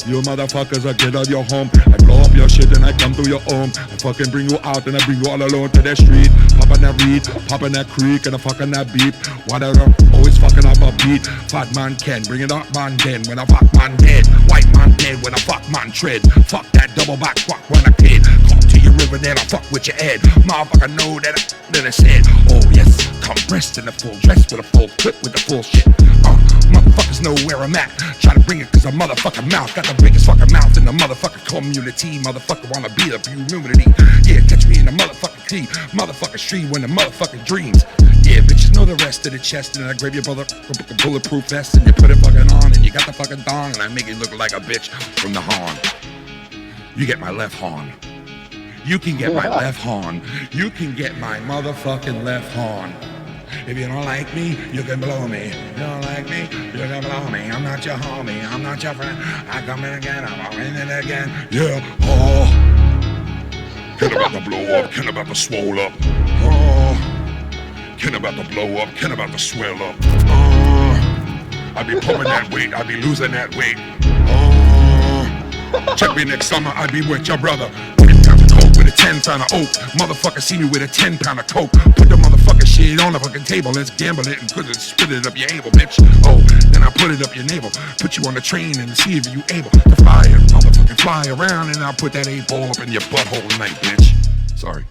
you motherfuckers, I get out your home. I blow up your shit and I come to your home. I fucking bring you out and I bring you all alone to the street. Pop on that reed, pop on that creek and I fuck on that beep. Whatever, always fucking up a beat. Fat man can bring it up, man then. When I fuck man dead, white man dead. When I fuck man tread, fuck that double back fuck when I kid. Come to your river then I fuck with your head. Motherfucker know that I said, oh yes, come dressed in a full dress with a full clip with the full shit. Motherfuckers know where I'm at. Try to bring it cause a motherfucking mouth got the biggest fucking mouth in the motherfucking community. Motherfucker wanna be the community. Yeah, catch me in the motherfucking key. Motherfucking street when the motherfucking dreams. Yeah, bitches know the rest of the chest and I grab your brother a bulletproof vest and you put it fucking on and you got the fucking thong and I make it look like a bitch from the horn. You get my left horn. You can get my left horn. You can get my motherfucking left horn. If you don't like me, you can blow me. If you don't like me, you can blow me. I'm not your homie, I'm not your friend. I come in again, I'm in it again. Yeah, oh. Can about to blow up, can about to swole up. Oh. Can about to blow up, can about to swell up. Oh. I be pumping that weight, I be losing that weight. Oh. Check me next summer, I be with your brother. 10 pounds of coke with a 10 pound of oak. Motherfucker see me with a 10 pound of coke. Put the motherfucker shit on the fucking table. Let's gamble it and put it, spit it up your able, bitch. Oh, then I put it up your navel. Put you on the train and see if you able to fly it. Motherfucking fly around and I'll put that 8-ball up in your butthole tonight, bitch. Sorry.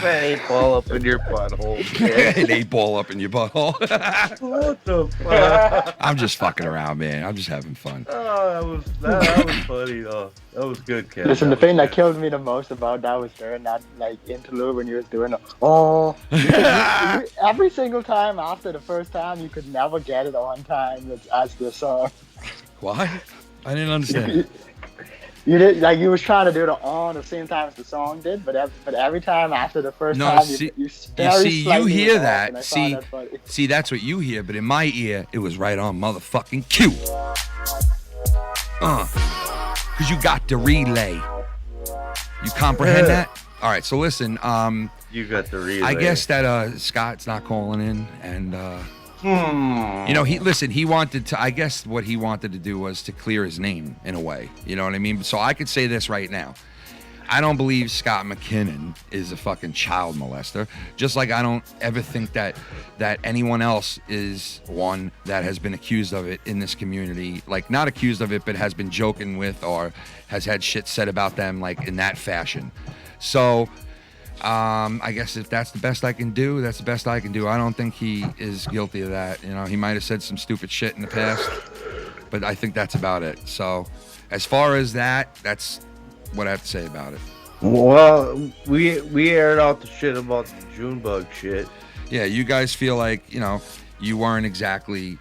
That 8-ball up in your butthole. An 8-ball up in your butthole. What the fuck? I'm just fucking around, man. I'm just having fun. Oh, that was funny though. That was good, Ken. Listen, the thing that killed me the most about that was during that like interlude when you was doing it. Oh, you, every single time after the first time, you could never get it on time as the song. Why? I didn't understand. You did like you was trying to do the on the same time as the song did, but every time after the first time, you hear that. See, that's what you hear, but in my ear, it was right on motherfucking cue. Cause you got the relay. You comprehend that? All right, so listen. You got the relay. I guess that Scott's not calling in, and you know, he wanted to, I guess what he wanted to do was to clear his name in a way, you know what I mean? So I could say this right now. I don't believe Scott McKinnon is a fucking child molester. Just like I don't ever think that anyone else is one that has been accused of it in this community. Like, not accused of it, but has been joking with or has had shit said about them, like, in that fashion. So, I guess if that's the best I can do, that's the best I can do. I don't think he is guilty of that. You know, he might have said some stupid shit in the past, but I think that's about it. So, as far as that, that's what I have to say about it. Well, we aired out the shit about the Junebug shit. Yeah, you guys feel like, you know, you weren't exactly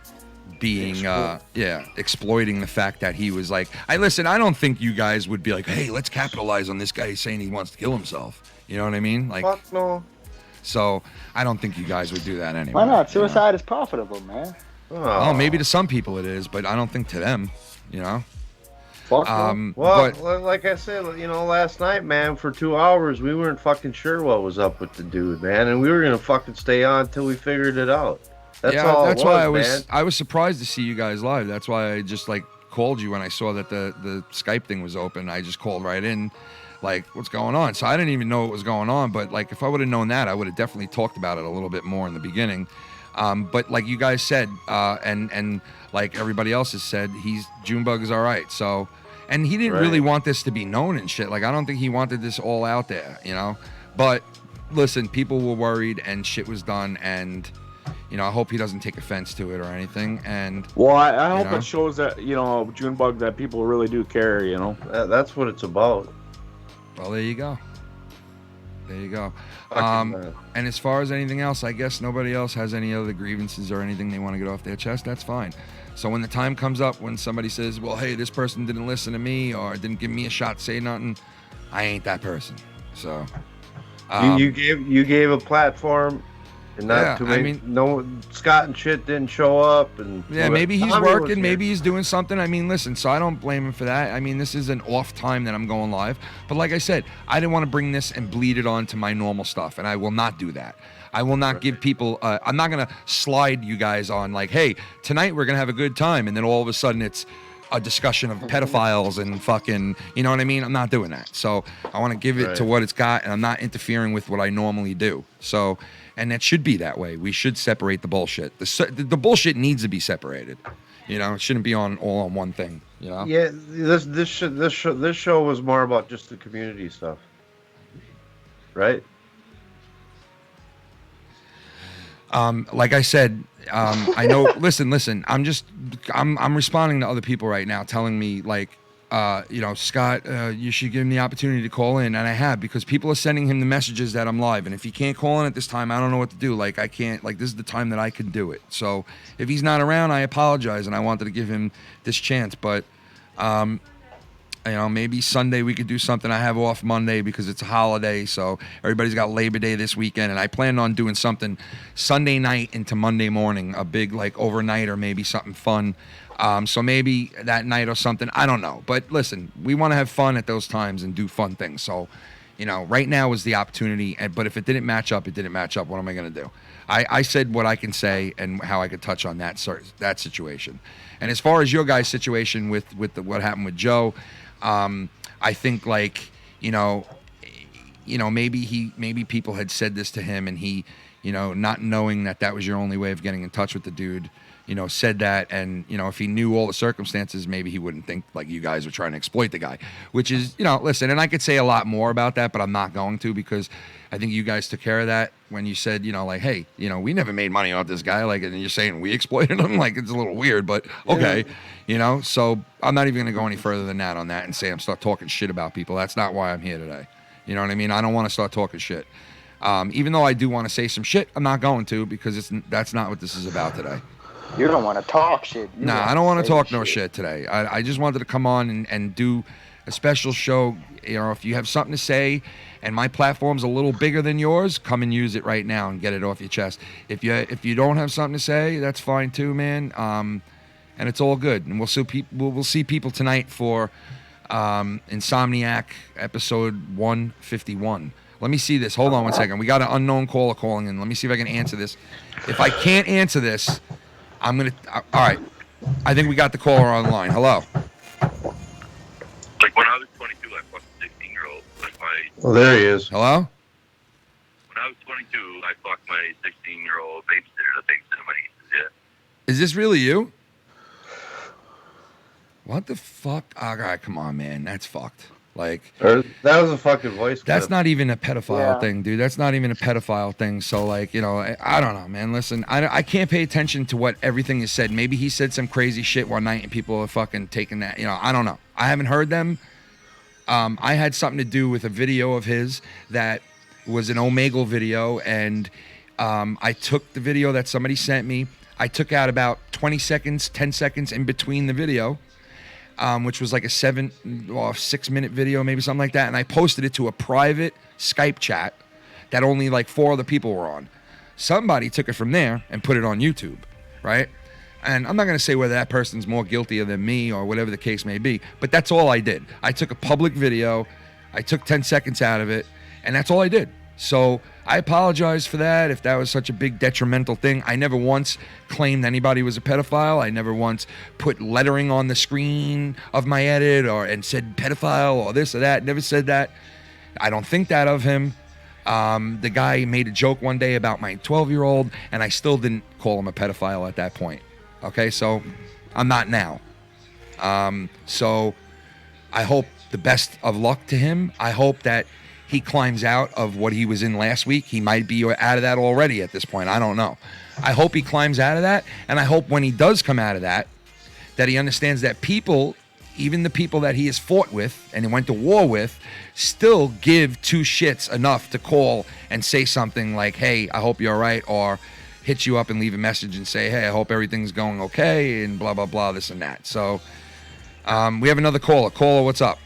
being exploiting the fact that he was like, I don't think you guys would be like, hey, let's capitalize on this guy saying he wants to kill himself. You know what I mean? Like, fuck no. So I don't think you guys would do that anyway. Why not? Suicide is profitable, man. Oh, maybe to some people it is, but I don't think to them, you know. Well, like I said, you know, last night, man, for 2 hours, we weren't fucking sure what was up with the dude, man, and we were gonna fucking stay on until we figured it out. That's all. That's why I was surprised to see you guys live. That's why I just like called you when I saw that the Skype thing was open. I just called right in, like, what's going on? So I didn't even know what was going on, but like if I would have known that, I would have definitely talked about it a little bit more in the beginning. But like you guys said, and like everybody else has said, Junebug is all right. So. And he didn't really want this to be known and shit. Like, I don't think he wanted this all out there, you know? But, listen, people were worried and shit was done. And, you know, I hope he doesn't take offense to it or anything. And well, I hope it shows that, you know, Junebug, that people really do care, you know? That's what it's about. Well, there you go. There you go. And as far as anything else, I guess nobody else has any other grievances or anything they want to get off their chest. That's fine. So when the time comes up, when somebody says, well, hey, this person didn't listen to me or didn't give me a shot to say nothing, I ain't that person. So you gave a platform, and not Scott and shit didn't show up, and maybe he's working, maybe he's doing something. I mean, listen, so I don't blame him for that. I mean, this is an off time that I'm going live, but like I said, I didn't want to bring this and bleed it on to my normal stuff, and I will not do that. I will not give people, I'm not going to slide you guys on like, hey, tonight we're going to have a good time. And then all of a sudden it's a discussion of pedophiles and fucking, you know what I mean? I'm not doing that. So I want to give it to what it's got, and I'm not interfering with what I normally do. So, and that should be that way. We should separate the bullshit. The bullshit needs to be separated. You know, it shouldn't be all on one thing, you know? Yeah, this show was more about just the community stuff. Right? Like I said, I know, listen, I'm responding to other people right now telling me like, you know, Scott, you should give him the opportunity to call in. And I have, because people are sending him the messages that I'm live. And if he can't call in at this time, I don't know what to do. Like, I can't, like, this is the time that I can do it. So if he's not around, I apologize. And I wanted to give him this chance, but, you know, maybe Sunday we could do something. I have off Monday because it's a holiday, so everybody's got Labor Day this weekend, and I plan on doing something Sunday night into Monday morning, a big, like, overnight or maybe something fun. So maybe that night or something. I don't know. But listen, we want to have fun at those times and do fun things. So, you know, right now is the opportunity. But if it didn't match up, it didn't match up. What am I going to do? I said what I can say and how I could touch on that situation. And as far as your guys' situation with what happened with Joe, I think, like, you know, maybe people had said this to him, and he, you know, not knowing that was your only way of getting in touch with the dude, you know, said that. And, you know, if he knew all the circumstances, maybe he wouldn't think like you guys were trying to exploit the guy, which is, you know, listen, and I could say a lot more about that, but I'm not going to, because I think you guys took care of that when you said, you know, like, hey, you know, we never made money off this guy. Like, and you're saying we exploited him. Like, it's a little weird, but okay. Yeah. You know, so I'm not even going to go any further than that on that and say I'm start talking shit about people. That's not why I'm here today. You know what I mean? I don't want to start talking shit. Even though I do want to say some shit, I'm not going to, because that's not what this is about today. You don't want to talk shit. Nah, I don't want to talk no shit today. I just wanted to come on and do a special show. You know, if you have something to say and my platform's a little bigger than yours, come and use it right now and get it off your chest. If you don't have something to say, that's fine too, man. And it's all good. And we'll see people tonight for Insomniac episode 151. Let me see this. Hold on one second. We got an unknown caller calling in. Let me see if I can answer this. If I can't answer this, I'm going to... All right. I think we got the caller online. Hello. Like, when I was 22, I fucked a 16-year-old. Like, Well, there he is. Hello? When I was 22, I fucked my 16-year-old babysitter to babysit my nieces, yeah. Is this really you? What the fuck? Oh, God, come on, man. That's fucked. Like, that was a fucking voice clip. That's not even a pedophile thing, dude. That's not even a pedophile thing. So, like, you know, I don't know, man. Listen, I can't pay attention to what everything is said. Maybe he said some crazy shit one night and people are fucking taking that. You know, I don't know. I haven't heard them. I had something to do with a video of his that was an Omegle video, and I took the video that somebody sent me. I took out about 20 seconds, 10 seconds in between the video. Which was like a 6-minute video, maybe something like that. And I posted it to a private Skype chat that only like 4 other people were on. Somebody took it from there and put it on YouTube, right? And I'm not going to say whether that person's more guilty than me or whatever the case may be, but that's all I did. I took a public video, I took 10 seconds out of it, and that's all I did. So I apologize for that if that was such a big detrimental thing. I never once claimed anybody was a pedophile. I never once put lettering on the screen of my edit and said pedophile or this or that. Never said that. I don't think that of him. The guy made a joke one day about my 12-year-old, and I still didn't call him a pedophile at that point. Okay, so I'm not now. So I hope the best of luck to him. I hope that he climbs out of what he was in last week. He might be out of that already at this point. I don't know. I hope he climbs out of that, and I hope when he does come out of that he understands that people, even the people that he has fought with and he went to war with, still give 2 shits enough to call and say something like, hey, I hope you're all right, or hit you up and leave a message and say, hey, I hope everything's going okay, and blah, blah, blah, this and that. So we have another caller. Caller, what's up?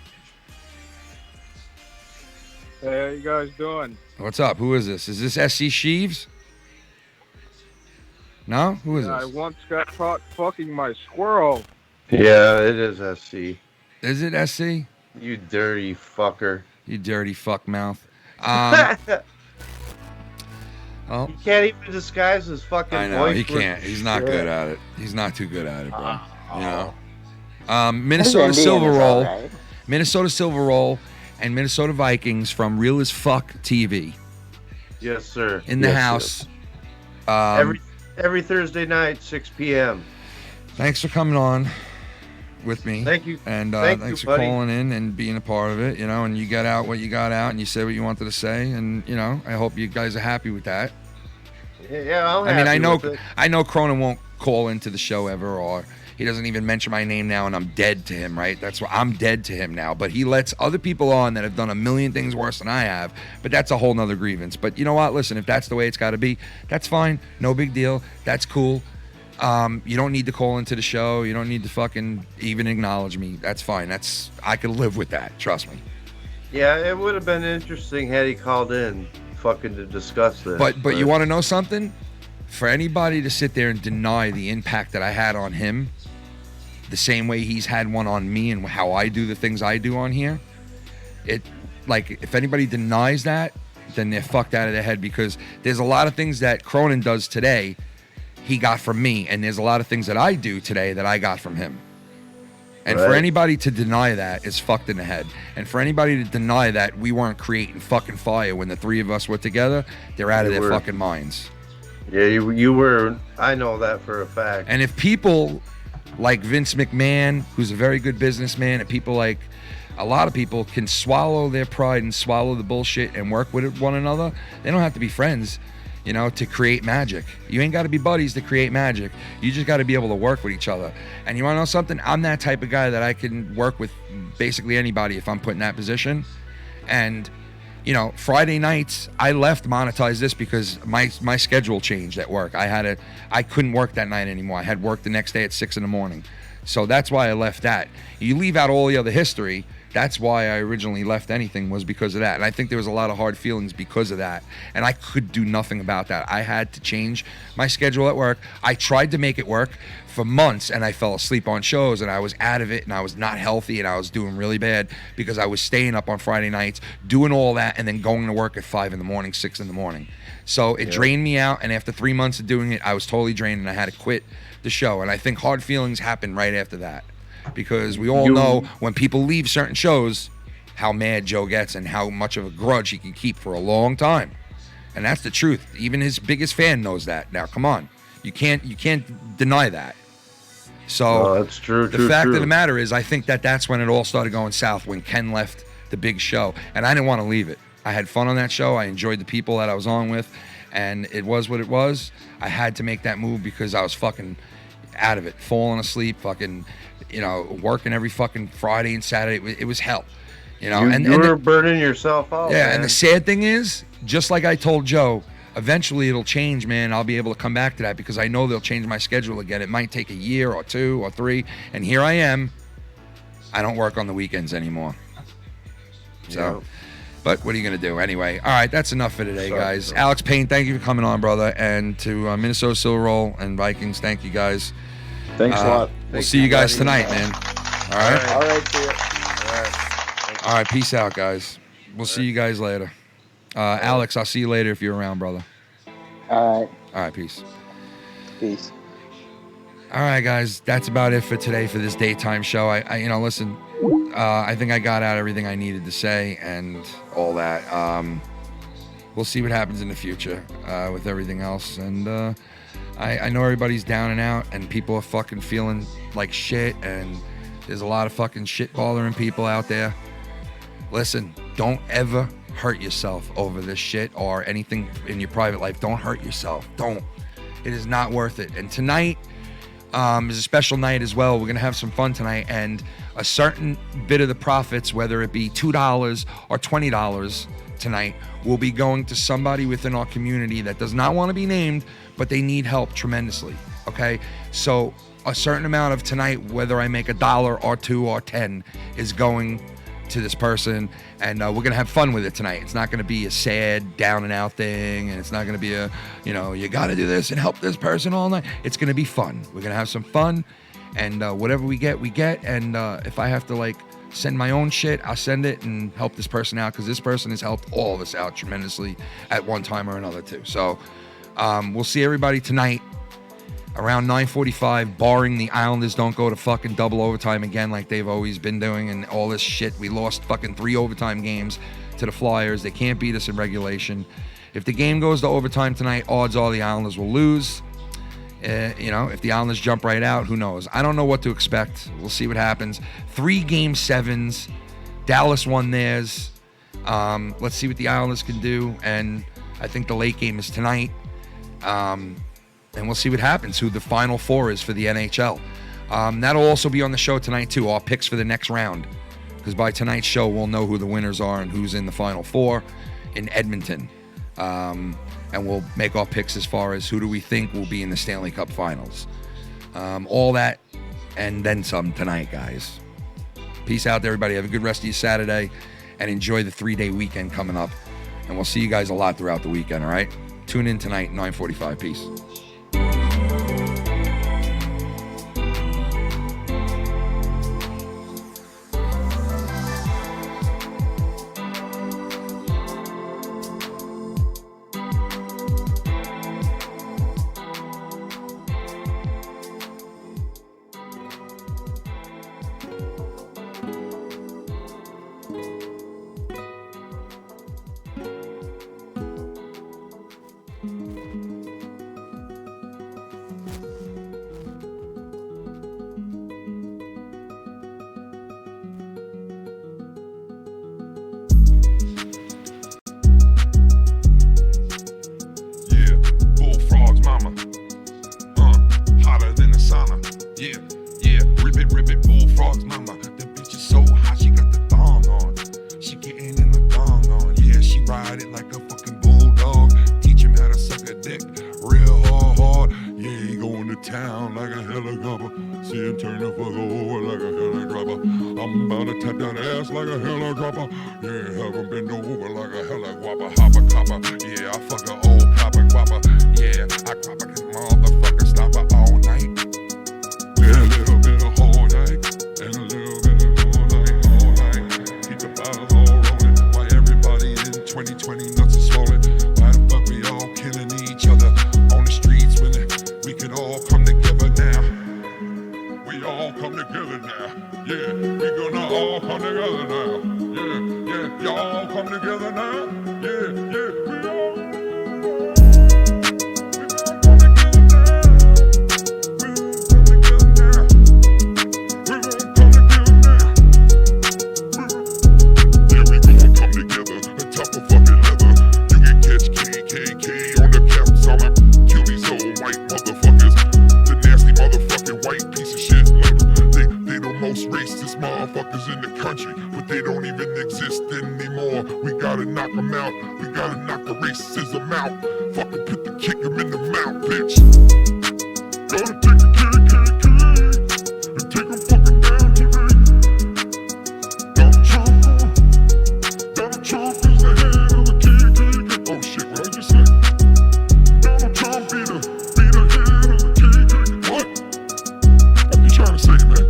Hey, how you guys doing? What's up? Who is this? Is this SC Sheaves? No? Who is I this? once got caught fucking my squirrel. Yeah, it is SC. Is it SC? You dirty fucker. You dirty fuck mouth. Well, he can't even disguise his fucking voice. I know, he can't. He's not good at it. He's not too good at it, bro. You know? Minnesota Silver Roll. Right. Minnesota Silver Roll and Minnesota Vikings from Real as Fuck TV. Yes, sir. In the house. Every Thursday night, 6 p.m. Thanks for coming on with me. Thank you. And thanks for buddy. calling in and being a part of it, you know, and you got out what you got out and you said what you wanted to say, and, you know, I hope you guys are happy with that. Yeah, I'm I mean, happy I know Cronin won't call into the show ever, or he doesn't even mention my name now, and I'm dead to him, right? That's why I'm dead to him now. But he lets other people on that have done a million things worse than I have. But that's a whole nother grievance. But you know what? Listen, if that's the way it's got to be, that's fine. No big deal. That's cool. You don't need to call into the show. You don't need to fucking even acknowledge me. That's fine. I could live with that. Trust me. Yeah, it would have been interesting had he called in fucking to discuss this. But you want to know something? For anybody to sit there and deny the impact that I had on him, the same way he's had one on me and how I do the things I do on here, if anybody denies that, then they're fucked out of their head, because there's a lot of things that Cronin does today he got from me, and there's a lot of things that I do today that I got from him. And for anybody to deny that is fucked in the head. And for anybody to deny that we weren't creating fucking fire when the 3 of us were together, they're out of their fucking minds. Yeah, you were. I know that for a fact. And if people like Vince McMahon, who's a very good businessman, and people like a lot of people can swallow their pride and swallow the bullshit and work with one another, they don't have to be friends, you know, to create magic. You ain't got to be buddies to create magic. You just got to be able to work with each other. And you want to know something? I'm that type of guy that I can work with basically anybody if I'm put in that position. And, you know, Friday nights, I left Monetize This because my schedule changed at work. I couldn't work that night anymore. I had work the next day at 6 a.m. So that's why I left that. You leave out all the other history. That's why I originally left anything, was because of that. And I think there was a lot of hard feelings because of that. And I could do nothing about that. I had to change my schedule at work. I tried to make it work for months, and I fell asleep on shows, and I was out of it, and I was not healthy, and I was doing really bad because I was staying up on Friday nights, doing all that, and then going to work at 5 a.m, 6 a.m. So it drained me out, and after 3 months of doing it, I was totally drained, and I had to quit the show. And I think hard feelings happened right after that. Because we all know when people leave certain shows, how mad Joe gets and how much of a grudge he can keep for a long time. And that's the truth. Even his biggest fan knows that. Now, come on. You can't deny that. So that's true. The fact of the matter is, I think that's when it all started going south, when Ken left the big show. And I didn't want to leave it. I had fun on that show. I enjoyed the people that I was on with. And it was what it was. I had to make that move because I was fucking out of it. Falling asleep, fucking, working every fucking Friday and Saturday. It was hell. You were burning yourself out. Yeah, man. and the sad thing is, just like I told Joe, eventually it'll change, man. I'll be able to come back to that because I know they'll change my schedule again. It might take a year or 2 or 3, and here I am. I don't work on the weekends anymore. So, but what are you going to do? Anyway, all right, that's enough for today, guys. Alex Payne, thank you for coming on, brother. And to Minnesota Silver Roll and Vikings, thank you, guys. Thanks a lot. We'll see you guys tonight, man. All right? All right, see ya. All right, peace out, guys. We'll see you guys later. Alex, I'll see you later if you're around, brother. All right. All right, peace. Peace. All right, guys, that's about it for today for this daytime show. Listen, I think I got out everything I needed to say and all that. We'll see what happens in the future with everything else. And I know everybody's down and out, and people are fucking feeling like shit, and there's a lot of fucking shit bothering people out there. Listen, don't ever hurt yourself over this shit or anything in your private life. Don't hurt yourself. Don't. It is not worth it. And tonight is a special night as well. We're going to have some fun tonight, and a certain bit of the profits, whether it be $2 or $20 tonight, will be going to somebody within our community that does not want to be named, but they need help tremendously. Okay? So a certain amount of tonight, whether I make $1 or $2 or $10, is going to this person, and we're gonna have fun with it tonight. It's not gonna be a sad down and out thing, and it's not gonna be a you gotta do this and help this person all night. It's gonna be fun. We're gonna have some fun, and whatever we get, and if I have to send my own shit, I'll send it and help this person out, because this person has helped all of us out tremendously at one time or another too. So we'll see everybody tonight around 9:45, barring the Islanders don't go to fucking double overtime again like they've always been doing and all this shit. We lost fucking 3 overtime games to the Flyers. They can't beat us in regulation. If the game goes to overtime tonight, odds are the Islanders will lose. If the Islanders jump right out, who knows? I don't know what to expect. We'll see what happens. 3 Game 7s. Dallas won theirs. Let's see what the Islanders can do. And I think the late game is tonight. And we'll see what happens, who the Final Four is for the NHL. That'll also be on the show tonight, too, our picks for the next round. Because by tonight's show, we'll know who the winners are and who's in the Final Four in Edmonton. And we'll make our picks as far as who do we think will be in the Stanley Cup Finals. All that and then some tonight, guys. Peace out, everybody. Have a good rest of your Saturday and enjoy the 3-day weekend coming up. And we'll see you guys a lot throughout the weekend, all right? Tune in tonight, 9:45. Peace. Come together now. Yeah, we gonna all come together now. Yeah. Y'all come together now. Yeah, yeah, we all. Motherfuckers in the country, but they don't even exist anymore. We gotta knock them out, we gotta knock the racism out. Fucking put the kick 'em in the mouth, bitch. Gotta take the kick, and take 'em fucking down today. Donald Trump is the head of the kick. Oh shit, what I just say? Donald Trump be the head of the kick. What? What are you trying to say, man?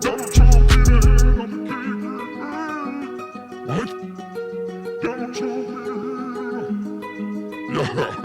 Donald Trump. What? Donald Trump. Yeah.